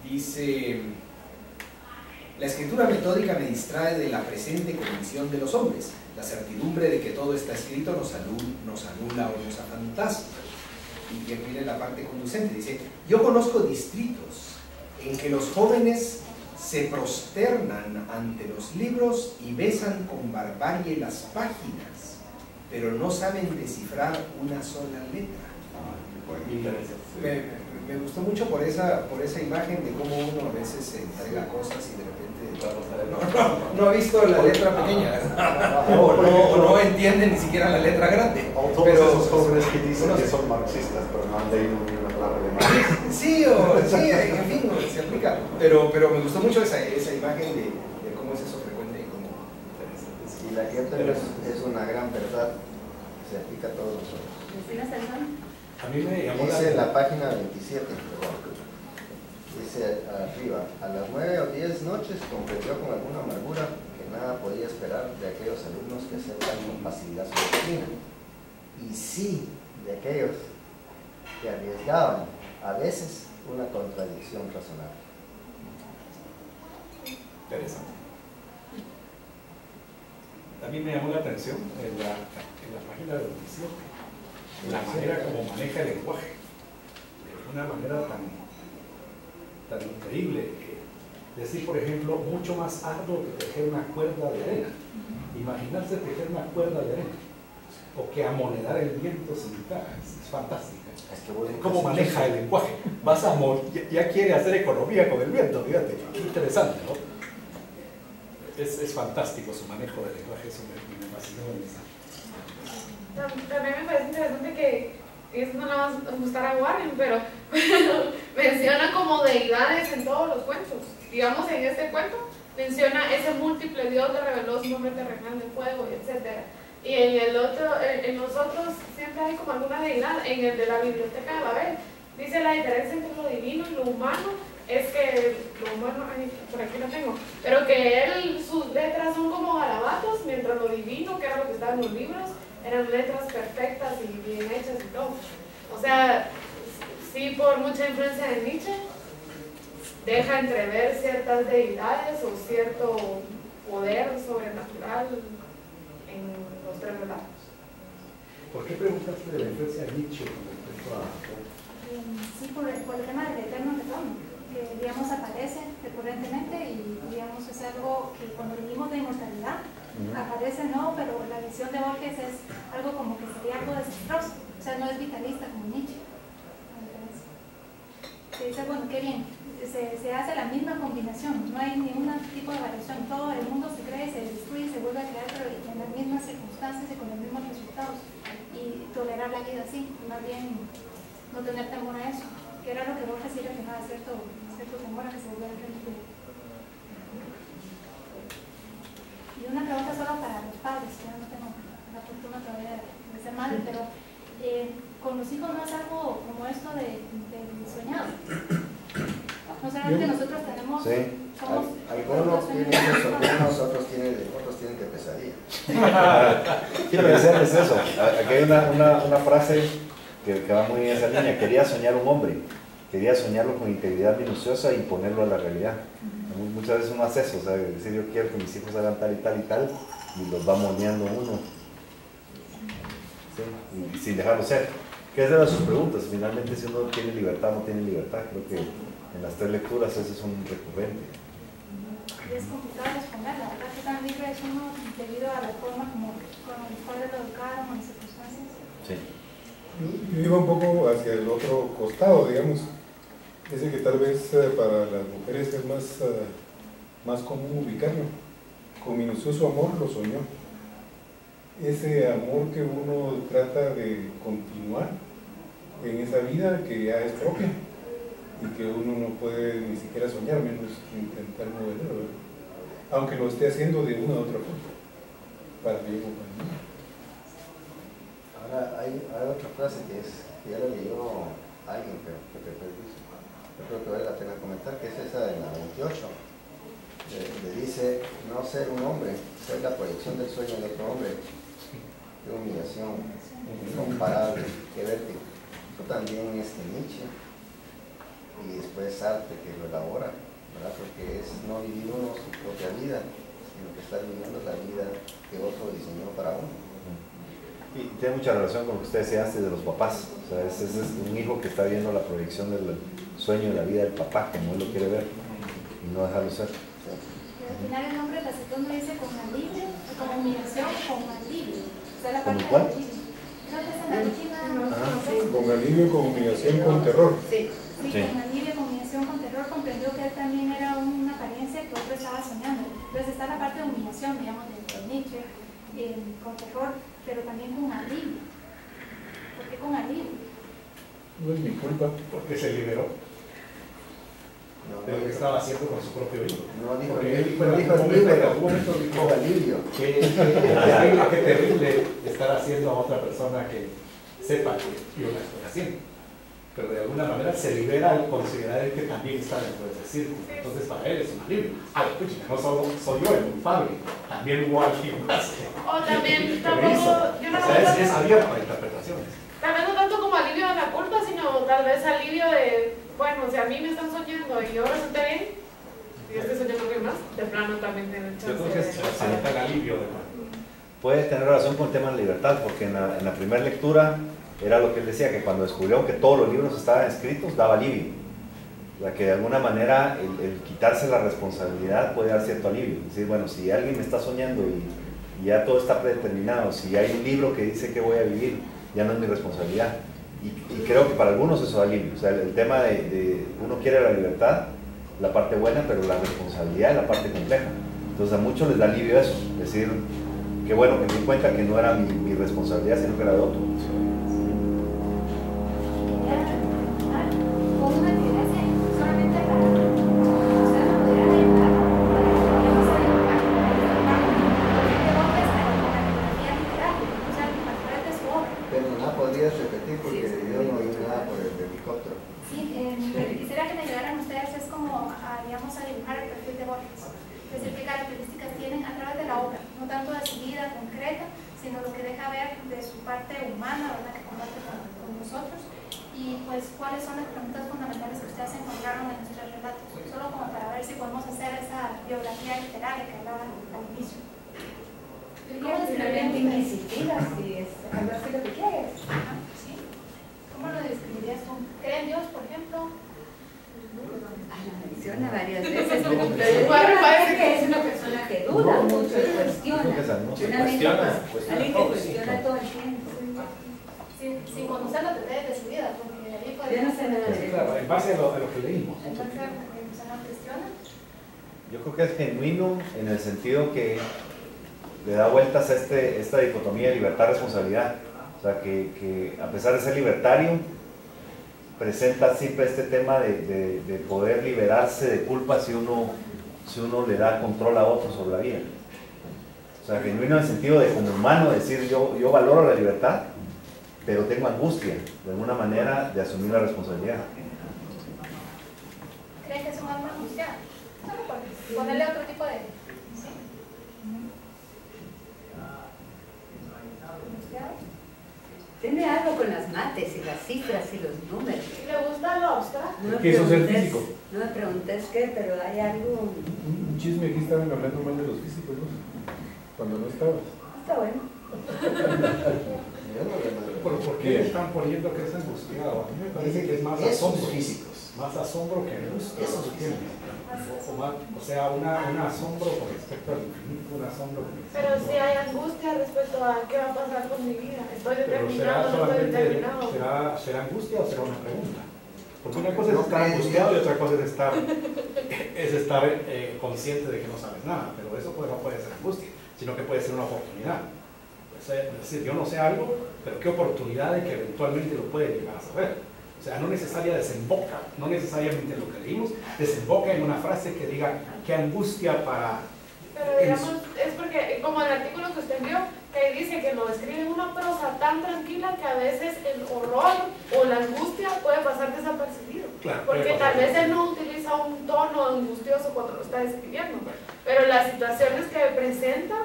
Dice: la escritura metódica me distrae de la presente condición de los hombres. La certidumbre de que todo está escrito nos anula o nos afantasma. Y mire la parte conducente. Dice: yo conozco distritos en que los jóvenes se prosternan ante los libros y besan con barbarie las páginas, pero no saben descifrar una sola letra. Me gustó mucho por esa imagen de cómo uno a veces se entrega cosas y de repente no ha visto la letra pequeña o no entiende ni siquiera la letra grande. O todos esos jóvenes que dicen que son marxistas, pero no han leído ni una palabra de Marx. Sí, en fin, se aplica. Pero me gustó mucho esa imagen de cómo es eso frecuente y cómo interesante. Y la que es una gran verdad, se aplica a todos nosotros. A mí me llamó dice en la página 27, dice arriba: a las 9 o 10 noches comprendió con alguna amargura que nada podía esperar de aquellos alumnos que aceptan con facilidad su doctrina, y sí de aquellos que arriesgaban a veces una contradicción razonable. Interesante. También me llamó la atención en la página 27 la manera como maneja el lenguaje, de una manera tan increíble. Decir, por ejemplo, mucho más arduo que tejer una cuerda de arena. Imaginarse tejer una cuerda de arena, o que amonedar el viento sin caja. Es fantástica. ¿Cómo maneja el lenguaje? Ya quiere hacer economía con el viento, fíjate, qué interesante, ¿no? Es fantástico su manejo del lenguaje, eso me fascinó. También me parece interesante que esto no le va a gustar a Warren, pero menciona como deidades en todos los cuentos. Digamos, en este cuento menciona ese múltiple Dios le reveló su nombre terrenal de fuego, etc. Y en los otros siempre hay como alguna deidad. En el de la Biblioteca de Babel dice: la diferencia entre lo divino y lo humano es que lo humano, por aquí lo tengo, pero que sus letras son como garabatos, mientras lo divino, que era lo que estaba en los libros, eran letras perfectas y bien hechas y todo. O sea, sí, por mucha influencia de Nietzsche, deja entrever ciertas deidades o cierto poder sobrenatural en los tres relatos. ¿Por qué preguntaste de la influencia de Nietzsche con respecto a...? Sí, por el tema del eterno retorno, que digamos aparece recurrentemente y digamos es algo que cuando vivimos de inmortalidad aparece, no, pero la visión de Borges es algo como que sería algo desastroso, o sea, no es vitalista como Nietzsche. Que dice, bueno, qué bien, se hace la misma combinación, no hay ningún tipo de variación, todo el mundo se cree, se destruye, se vuelve a crear, pero en las mismas circunstancias y con los mismos resultados, y tolerar la vida así, más bien no tener temor a eso, que era lo que Borges sí le dejaba cierto temor a que se volviera a repetir. Y una pregunta solo para los padres, que yo no tengo la fortuna todavía de ser madre, pero con los hijos no es algo como esto de soñado. No solamente nosotros tenemos, sí, somos algunos tienen de soñados, otros tienen de pesadilla. Quiero decirles eso. Aquí hay una frase que va muy en esa línea: quería soñar un hombre, quería soñarlo con integridad minuciosa y ponerlo a la realidad. Muchas veces uno hace eso, o sea, decir yo quiero que mis hijos hagan tal y tal y tal, y los va moldeando uno, ¿sí? Y sin dejarlo ser. ¿Qué es de sus preguntas? Finalmente, si uno tiene libertad o no tiene libertad, creo que en las tres lecturas ese es un recurrente. Y es complicado responder, la verdad que tan libre es uno debido a la forma como los padres lo educaron, o las circunstancias. Sí. Yo iba un poco hacia el otro costado, digamos. Dice que tal vez para las mujeres es más común ubicarlo. Con minucioso amor lo soñó. Ese amor que uno trata de continuar en esa vida que ya es propia y que uno no puede ni siquiera soñar, menos intentar moverlo, ¿verdad? Aunque lo esté haciendo de una u otra forma, para bien o para mal. Ahora hay otra frase que ya la leyó alguien, pero que perdí. Yo creo que vale la pena comentar, que es esa de la 28. le dice no ser un hombre, ser la proyección del sueño de otro hombre. Qué humillación incomparable, qué vértigo. Eso también es de Nietzsche. Y después Sartre, que lo elabora, ¿verdad? Porque es no vivir uno su propia vida, sino que estar viviendo la vida que otro diseñó para uno. Y tiene mucha relación con lo que usted decía antes de los papás. O sea, es un hijo que está viendo la proyección del sueño de la vida del papá, como él lo quiere ver, y no dejarlo ser. Pero al final el nombre de la sección no dice con alivio, con humillación, con alivio. O sea, la parte de alivio. Creo que es en la última. Con alivio, con humillación, con terror. Sí, con alivio, con humillación, con terror, comprendió que él también era una apariencia que otro estaba soñando. Entonces está la parte de humillación, digamos, de Nietzsche, con terror, pero también con alivio. ¿Por qué con alivio? No es mi culpa. Porque se liberó de lo que estaba haciendo con su propio hijo. No dijo alivio. Qué terrible estar haciendo a otra persona que sepa que yo la estoy haciendo. Pero de alguna manera se libera al considerar que también está dentro de ese círculo. Entonces para él es un alivio. Escucha, no solo soy yo el culpable, también hubo alguien más. O también tampoco, yo no es abierto a interpretaciones. Tal vez no tanto como alivio de la culpa, sino tal vez alivio de, bueno, si a mí me están soñando y yo resulté bien, y yo estoy soñando alguien más, de plano también tiene chance. Yo creo que se nota el alivio de puede tener relación con el tema de la libertad, porque en la primera lectura era lo que él decía, que cuando descubrió que todos los libros estaban escritos, daba alivio. O sea, que de alguna manera el quitarse la responsabilidad puede dar cierto alivio. Es decir, bueno, si alguien me está soñando y ya todo está predeterminado, si hay un libro que dice que voy a vivir, ya no es mi responsabilidad. Y creo que para algunos eso da alivio. O sea, el tema de uno quiere la libertad, la parte buena, pero la responsabilidad es la parte compleja. Entonces a muchos les da alivio eso. Es decir, qué bueno que me di cuenta que no era mi responsabilidad, sino que era de otro. ¿Podrías repetir? Porque yo no oí nada por el helicóptero. Sí, lo que quisiera que me ayudaran ustedes es como, digamos, a dibujar el perfil de Borges. Es decir, qué características tienen a través de la obra, no tanto de su vida concreta, sino lo que deja ver de su parte humana, ¿verdad?, que comparte con nosotros. Y pues, ¿cuáles son las preguntas fundamentales que ustedes encontraron en nuestros relatos? Solo como para ver si podemos hacer esa biografía literaria que hablaba al inicio. ¿Cómo describirían inquisitiva? Si es algo así lo que quieres. ¿Sí? ¿Cómo lo describirías tú? ¿Cree en Dios, por ejemplo? La menciona varias veces, pero parece que es una persona que duda mucho y cuestiona. Alguien que cuestiona todo el tiempo. Sin conocer los detalles de su vida, porque ahí puede... Yo no sé nada de eso. Claro, en base a lo que leímos. En base a lo que se cuestiona. Yo creo que es genuino en el sentido que le da vueltas a esta dicotomía de libertad-responsabilidad. O sea, que a pesar de ser libertario, presenta siempre este tema de poder liberarse de culpa si uno le da control a otro sobre la vida. O sea, genuino en el sentido de como humano, decir yo valoro la libertad, pero tengo angustia, de alguna manera, de asumir la responsabilidad. ¿Creen que es un alma angustiada? Solo por ponerle otro tipo de... ¿Sí? Tiene algo con las mates y las cifras y los números. ¿Le gusta lo abstracto? ¿Qué es eso ser físico? No me preguntes qué, pero hay algo... Un chisme aquí estaban hablando mal de los físicos, ¿no? Cuando no estabas. Está bueno. ¿Por qué están poniendo que es angustiado? A mí me parece que es más asombro. Más asombro que angustia. O sea, un asombro con respecto al infinito, un asombro con respecto. Pero si hay angustia respecto a qué va a pasar con mi vida. Estoy determinado, no estoy determinado. ¿Será angustia o será una pregunta? Porque una cosa es estar angustiado y otra cosa es estar consciente de que no sabes nada. Pero eso no puede ser angustia, sino que puede ser una oportunidad. Es decir, yo no sé algo, pero qué oportunidad de que eventualmente lo puede llegar a saber. O sea, no necesariamente lo que leímos desemboca en una frase que diga qué angustia para... Pero digamos, es porque como el artículo que usted vio, que dice que lo describe en una prosa tan tranquila que a veces el horror o la angustia puede pasar desapercibido. Claro, porque tal vez él no utiliza utiliza un tono angustioso cuando lo está describiendo, pero las situaciones que presenta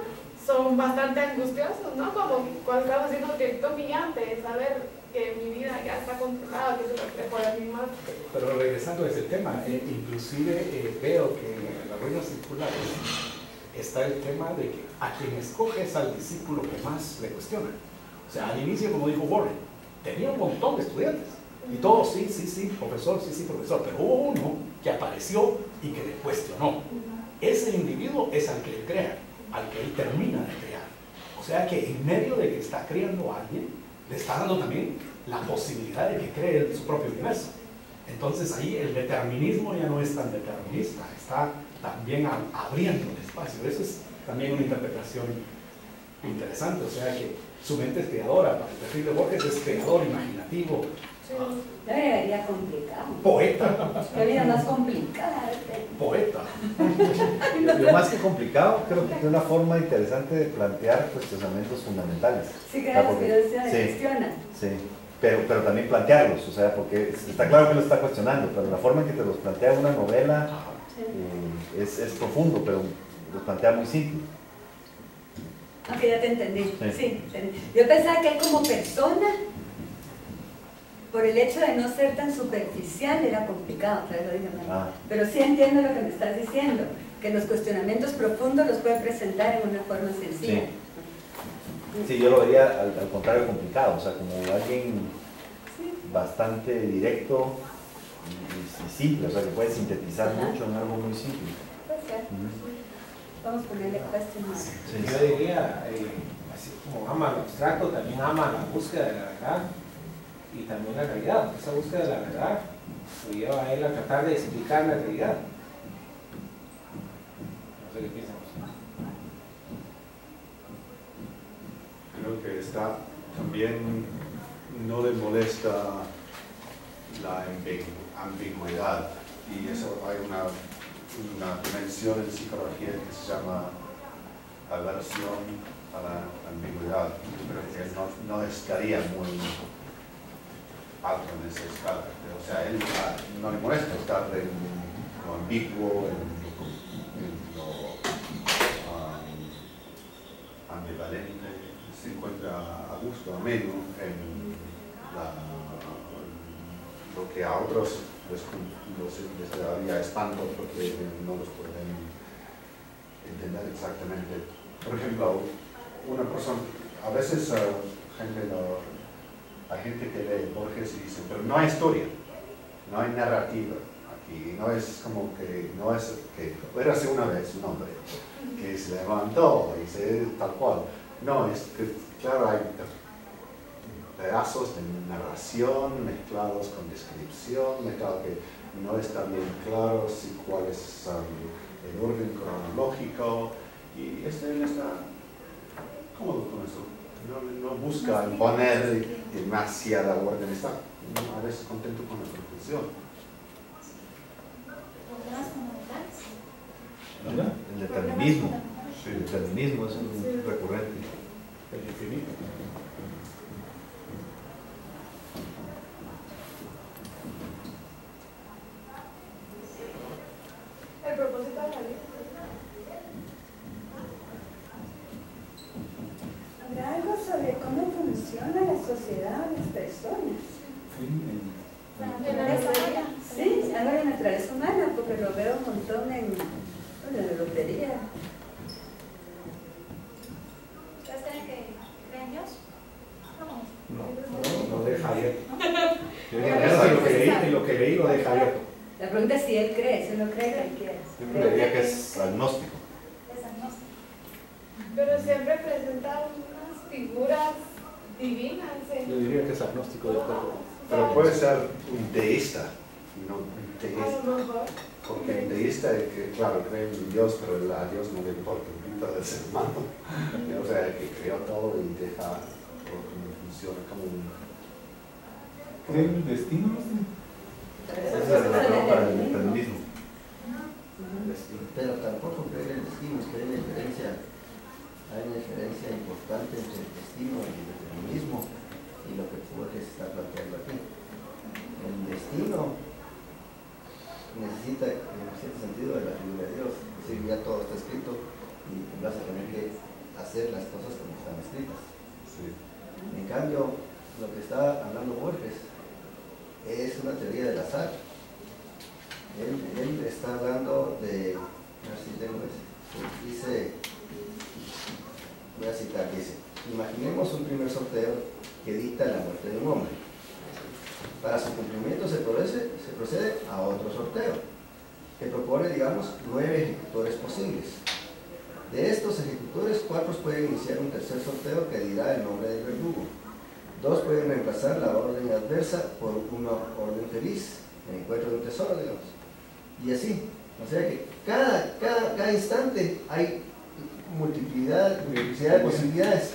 son bastante angustiosas, ¿no? Como cuando estamos diciendo que es humillante saber que mi vida ya está controlada, que es el reflejo de mi madre. Pero regresando a ese tema, inclusive veo que en las ruinas circulares está el tema de que a quien escoge es al discípulo que más le cuestiona. O sea, al inicio, como dijo Warren, tenía un montón de estudiantes. Y todos, sí, profesor, pero hubo uno que apareció y que le cuestionó. Ese individuo es al que él crea, al que él termina de crear. O sea que en medio de que está creando a alguien, le está dando también la posibilidad de que cree su propio universo. Entonces ahí el determinismo ya no es tan determinista, está también abriendo el espacio. Eso es también una interpretación interesante. O sea que su mente es creadora. Para el perfil de Borges es creador, imaginativo. Yo agregaría complicado. Poeta. Qué vida más complicada. Poeta. Lo más que complicado, creo que tiene una forma interesante de plantear cuestionamientos fundamentales. Sí, claro, que se cuestionan. Sí, pero también plantearlos, o sea, porque está claro que lo está cuestionando, pero la forma en que te los plantea una novela es profundo, pero los plantea muy simple. Ok, ya te entendí. Sí. Yo pensaba que él como persona, por el hecho de no ser tan superficial, era complicado, pero sí entiendo lo que me estás diciendo, que los cuestionamientos profundos los puede presentar en una forma sencilla. Sí, yo lo vería al contrario complicado, o sea, como alguien bastante directo y simple, o sea, que puede sintetizar mucho en algo muy simple. Vamos a ponerle cuestiones. Yo diría, así como ama lo abstracto, también ama la búsqueda de la verdad y también la realidad. Esa búsqueda de la verdad lo lleva a él a tratar de explicar la realidad. No sé qué piensan ustedes. Creo que está también, no le molesta la ambigüedad, y eso hay una dimensión en psicología que se llama aversión a la ambigüedad. Yo creo que no estaría muy alto en esa escala. O sea, él no le molesta estar en lo ambiguo, en lo ambivalente. Se encuentra a gusto, ameno en lo que a otros les daría espanto porque no los pueden entender exactamente. Por ejemplo, una persona, a veces hay gente que lee Borges y dice, pero no hay historia, no hay narrativa aquí, no es como que, no es que, érase una vez un hombre que se levantó y se tal cual. No, es que, claro, hay pedazos de narración mezclados con descripción, mezclado que no está bien claro cuál es el orden cronológico, y él está cómodo con eso. No busca imponer demasiada orden, está a veces contento con la conclusión. El determinismo. Sí. El determinismo es un recurrente. El infinito. El propósito de la vida. ¿Habrá algo sobre cómo funciona la sociedad o las personas? Sí, algo de naturaleza humana, porque lo veo un montón en la lotería. ¿Ustedes creen que creen Dios? No, lo deja abierto. Lo que leí lo deja abierto. La pregunta es si él cree, si uno cree que él quiere. Yo diría que es agnóstico. Es agnóstico. Pero siempre presenta unas figuras divinas. Yo diría que es agnóstico de todo. Pero puede ser un deísta, no un teísta. A lo mejor. Porque el deísta es que, claro, cree en Dios, pero a Dios no le importa un pito del ser humano. O sea, que creó todo y deja todo como funciona, como un... ¿Cree en el destino? Esa es la razón para el determinismo. Pero tampoco creen en el destino, es que hay una diferencia importante entre el destino y el determinismo y lo que Borges está planteando aquí. El destino necesita, en cierto sentido, de la figura de Dios. Es decir, ya todo está escrito y vas a tener que hacer las cosas como están escritas. Sí. En cambio, lo que está hablando Borges es una teoría del azar. Él está hablando de, a ver si tengo dice, voy a citar, dice: imaginemos un primer sorteo que dicta la muerte de un hombre. Para su cumplimiento se procede a otro sorteo, que propone, digamos, 9 ejecutores posibles. De estos ejecutores, 4 pueden iniciar un tercer sorteo que dirá el nombre del verdugo. 2 pueden reemplazar la orden adversa por una orden feliz, el encuentro de un tesoro, digamos. Y así. O sea que cada instante hay multiplicidad de posibilidades.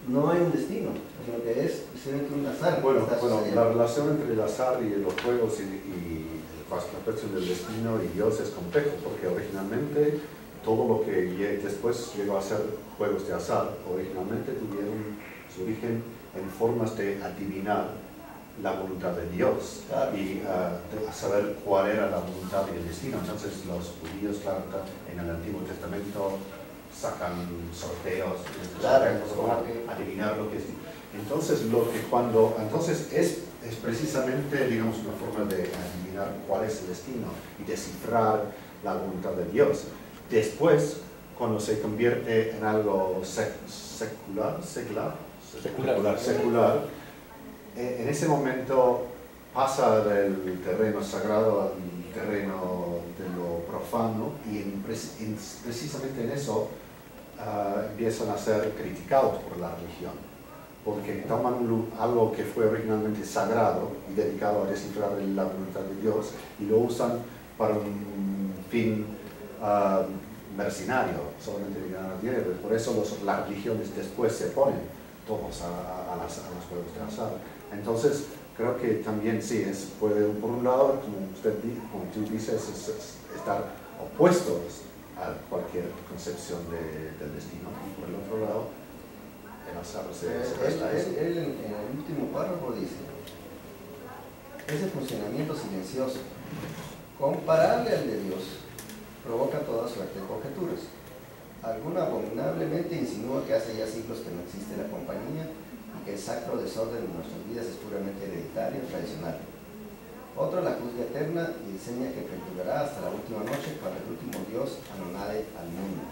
No hay un destino, sino que es simplemente un azar. Bueno, la relación entre el azar y los juegos y la percepción del destino y Dios es complejo, porque originalmente todo lo que después llegó a ser juegos de azar, originalmente tuvieron su origen en formas de adivinar la voluntad de Dios y de saber cuál era la voluntad y el destino. Entonces los judíos, claro, en el Antiguo Testamento sacan sorteos, para adivinar lo que es. Entonces entonces es precisamente, digamos, una forma de adivinar cuál es el destino y descifrar la voluntad de Dios. Después, cuando se convierte en algo secular, en ese momento pasa del terreno sagrado al terreno de lo profano, y precisamente en eso empiezan a ser criticados por la religión, porque toman algo que fue originalmente sagrado y dedicado a descifrar la voluntad de Dios y lo usan para un fin mercenario, solamente de ganar dinero. Por eso las religiones después se ponen todos a los juegos de azar. Entonces, creo que también sí, puede, por un lado, como tú dices, es estar opuestos a cualquier concepción del destino, y por el otro lado, el azar se presta a eso. Él en el último párrafo dice: ese funcionamiento silencioso, comparable al de Dios, provoca toda suerte de conjeturas. Alguna abominablemente insinúa que hace ya siglos que no existe la compañía y que el sacro desorden de nuestras vidas es puramente hereditario y tradicional. Otro la juzga eterna y enseña que perdurará hasta la última noche, cuando el último Dios anonade al mundo.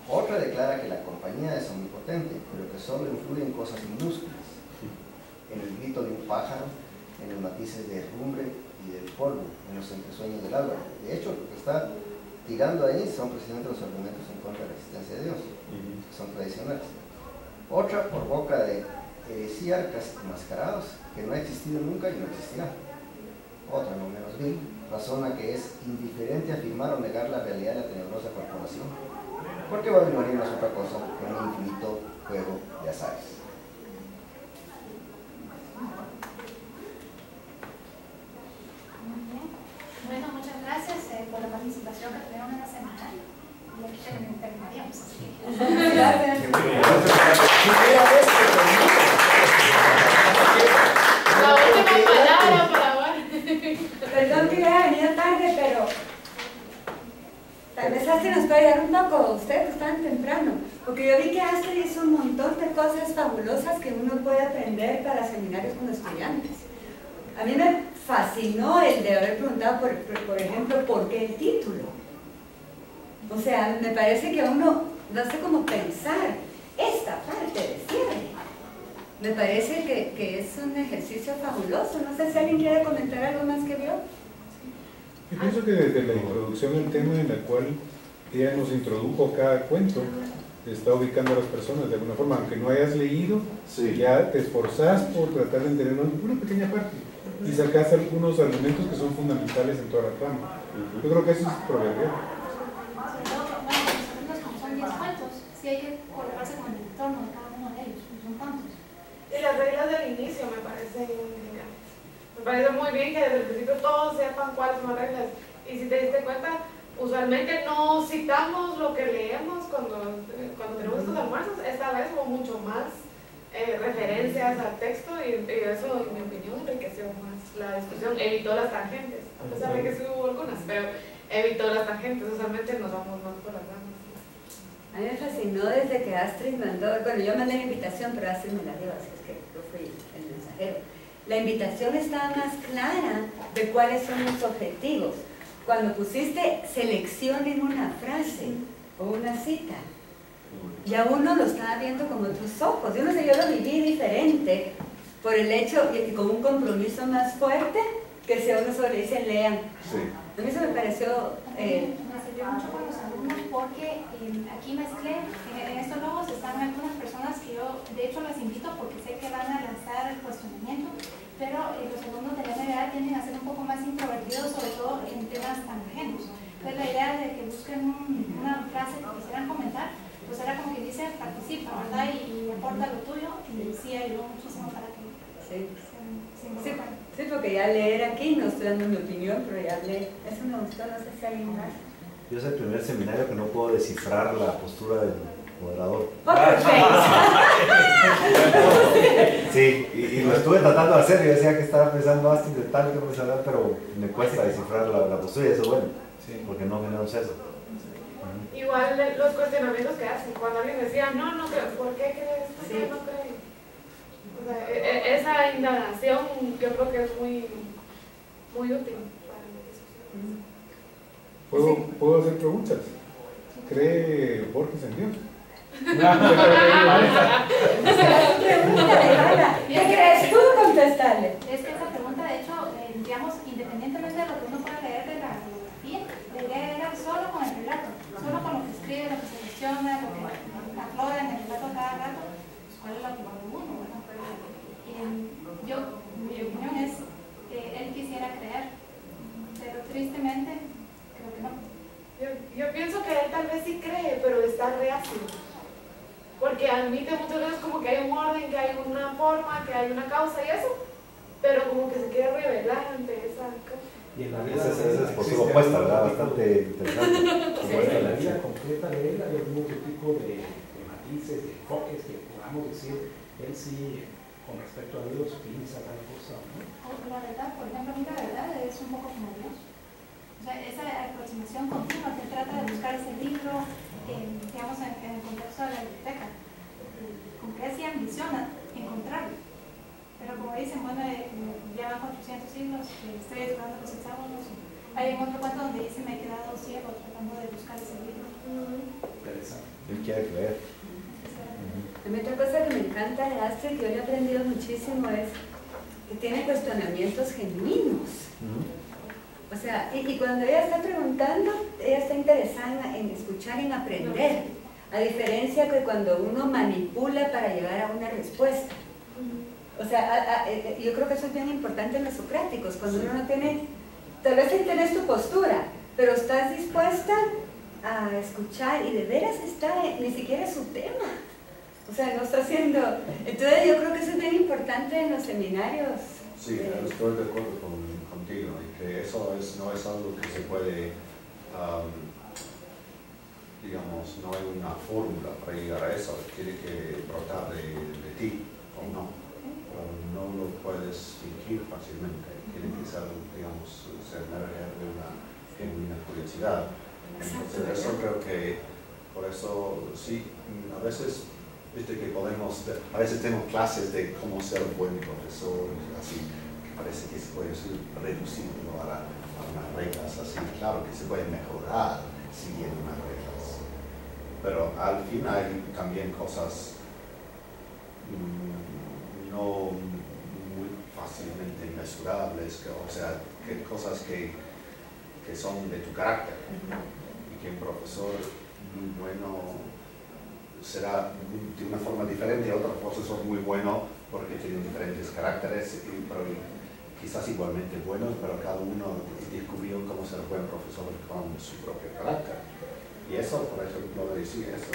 Otra declara que la compañía es omnipotente, pero que solo influye en cosas minúsculas, en el grito de un pájaro, en los matices de herrumbre y del polvo, en los entresueños del alba. De hecho, lo que está tirando ahí son precisamente los argumentos en contra de la existencia de Dios, que son tradicionales. Otra por boca de heresíarcas enmascarados, que no ha existido nunca y no existirá. Otra, no menos vil, razona que es indiferente afirmar o negar la realidad de la tenebrosa corporación, porque Babilonia no es otra cosa que un infinito juego de azares. Muy bien. Bueno, muchas gracias por la participación que tuvieron en la semana. Y aquí terminaríamos. Gracias. La última palabra para ahora. Perdón que haya venido tarde, pero tal vez Astrid nos puede ayudar un poco. Ustedes están temprano, porque yo vi que Astrid hizo un montón de cosas fabulosas que uno puede aprender para seminarios con estudiantes. A mí me fascinó el de haber preguntado, por ejemplo, ¿por qué el título? O sea, me parece que uno no sé cómo pensar esta parte de cierre. Me parece que es un ejercicio fabuloso. No sé si alguien quiere comentar algo más que vio. Yo pienso que desde la introducción al tema, en la cual ella nos introdujo cada cuento, está ubicando a las personas de alguna forma, aunque no hayas leído, ya te esforzás por tratar de entender una pequeña parte y sacas algunos argumentos que son fundamentales en toda la trama. Yo creo que eso es proverbial. Son 10 cuentos, si hay que colocarse con el entorno de cada uno de ellos, son cuantos. Y las reglas del inicio me parecen geniales. Me parece muy bien que desde el principio todos sepan cuáles son las reglas. Y si te diste cuenta, usualmente no citamos lo que leemos cuando tenemos estos almuerzos. Esta vez hubo mucho más referencias al texto y eso, en mi opinión, enriqueció más la discusión, evitó las tangentes, a pesar de que sí hubo algunas, pero evitó las tangentes, usualmente nos vamos más por las ramas. A mí me fascinó desde que Astrid mandó, bueno, yo mandé la invitación, pero Astrid me la dio, así es que yo fui el mensajero. La invitación estaba más clara de cuáles son los objetivos. Cuando pusiste seleccionen una frase o una cita, ya uno lo estaba viendo con otros ojos. Yo no sé, yo lo viví diferente por el hecho, y con un compromiso más fuerte, que si a uno solo le dicen lean. Sí. A mí eso me pareció... me sirvió mucho con los alumnos porque aquí mezclé, en estos logos están algunas personas que yo de hecho las invito porque sé que van a lanzar el cuestionamiento, pero los alumnos de la MBA tienden a ser un poco más introvertidos, sobre todo en temas tan ajenos. Entonces la idea de que busquen una frase que quisieran comentar, pues era como que dice participa, ¿verdad? Y aporta lo tuyo, y sí ayudó muchísimo para que Sí, porque ya leer aquí, no estoy dando mi opinión, pero ya leer, eso me gustó, no sé si hay un más. Yo es el primer seminario que no puedo descifrar la postura del moderador. Sí, y lo estuve tratando de hacer, yo decía que estaba pensando Astrid de tal que pensaba, pero me cuesta descifrar la postura y eso es bueno, porque no generamos eso. Igual los cuestionamientos que hacen, cuando alguien decía, no creo, ¿por qué crees? ¿Por qué no crees? O sea, esa indagación yo creo que es muy útil para la discusión. ¿Puedo hacer preguntas? ¿Cree Borges en Dios? ¿Qué crees tú contestarle? Es que esa pregunta, de hecho, digamos, independientemente de lo que uno pueda leer de la bibliografía, la idea era solo con el relato, solo con lo que escribe, lo que selecciona, lo que aflora en el relato cada rato, pues, cuál es la opinión de uno, ¿verdad? Mi opinión es que él quisiera creer, pero tristemente creo que no. Yo pienso que él tal vez sí cree, pero está reacio. Porque admite muchas veces como que hay un orden, que hay una forma, que hay una causa y eso, pero como que se quiere revelar ante esa cosa. Y en la vida esa es postura opuesta, ¿verdad? Bastante interesante. En la vida concreta de él hay algún otro tipo de matices, de enfoques que podamos decir, él sí, con respecto a Dios, piensa tal cosa, ¿no? La verdad, por ejemplo, a mí la verdad es un poco como Dios. O sea, esa aproximación continua que trata de buscar ese libro, digamos, en el contexto de la biblioteca, como que así ambiciona encontrarlo. Pero como dicen, bueno, ya van 400 siglos, estoy esperando los hexágonos. Hay un otro cuento donde dice, me he quedado ciego tratando de buscar ese libro. Interesante. Él quiere creer. A mí otra cosa que me encanta de Astrid, que yo le he aprendido muchísimo, es que tiene cuestionamientos genuinos. O sea, y cuando ella está preguntando, ella está interesada en escuchar y en aprender, a diferencia que cuando uno manipula para llegar a una respuesta. O sea, yo creo que eso es bien importante en los socráticos, cuando uno no tiene, tal vez sí tienes tu postura, pero estás dispuesta a escuchar y de veras está, ni siquiera es su tema. O sea, no está haciendo... Entonces yo creo que eso es bien importante en los seminarios. Sí, estoy de acuerdo contigo, y que eso no es algo que se puede, digamos, no hay una fórmula para llegar a eso, tiene que brotar de ti o no. No lo puedes fingir fácilmente, tiene que ser, digamos, ser de una genuina curiosidad. Entonces eso creo que, por eso sí, a veces, viste que a veces tenemos clases de cómo ser un buen profesor, así, que parece que se puede reducirlo a unas reglas así, claro que se puede mejorar siguiendo unas reglas, pero al fin hay también cosas no muy fácilmente mensurables, o sea, que cosas que son de tu carácter, y que un profesor muy bueno será de una forma diferente a otro profesor muy bueno porque tienen diferentes caracteres, pero quizás igualmente buenos, pero cada uno descubrió cómo ser buen profesor con su propio carácter. Y eso, por ejemplo, sí, eso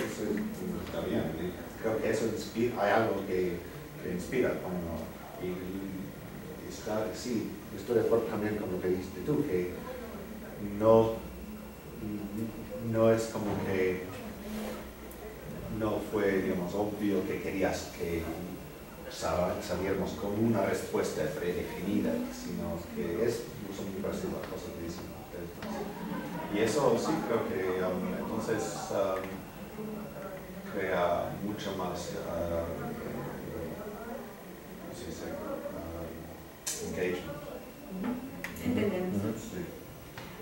está bien. Creo que eso inspira, hay algo que inspira cuando, y está, sí, estoy de acuerdo también con lo que dijiste tú, que no es como que no fue, digamos, obvio que querías que saliéramos con una respuesta predefinida, sino que es incluso muy parecido a las cosas que dicen ustedes. Y eso sí creo que entonces crea mucho más engagement. Entendemos. Sí.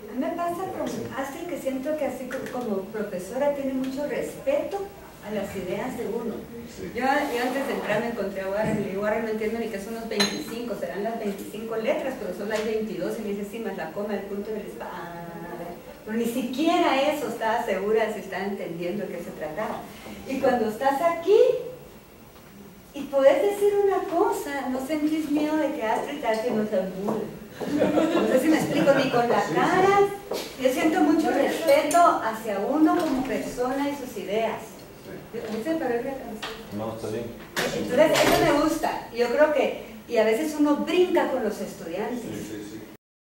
A mí me pasa con Astrid que siento que así como profesora tiene mucho respeto a las ideas de uno. Sí. Yo antes de entrar me encontré a Warren y le digo, Warren, no entiendo ni que son los 25, serán las 25 letras, pero solo hay 22, y me dice, sí, más la coma, el punto del espacio. Pero ni siquiera eso estaba segura si estaba entendiendo de qué se trataba. Y cuando estás aquí y podés decir una cosa, no sentís miedo de que Astrid tal que no se albure. No sé si me explico, ni con la cara. Yo siento mucho respeto hacia uno como persona y sus ideas. No, está bien. Entonces, eso me gusta. Yo creo que, y a veces uno brinca con los estudiantes. Sí.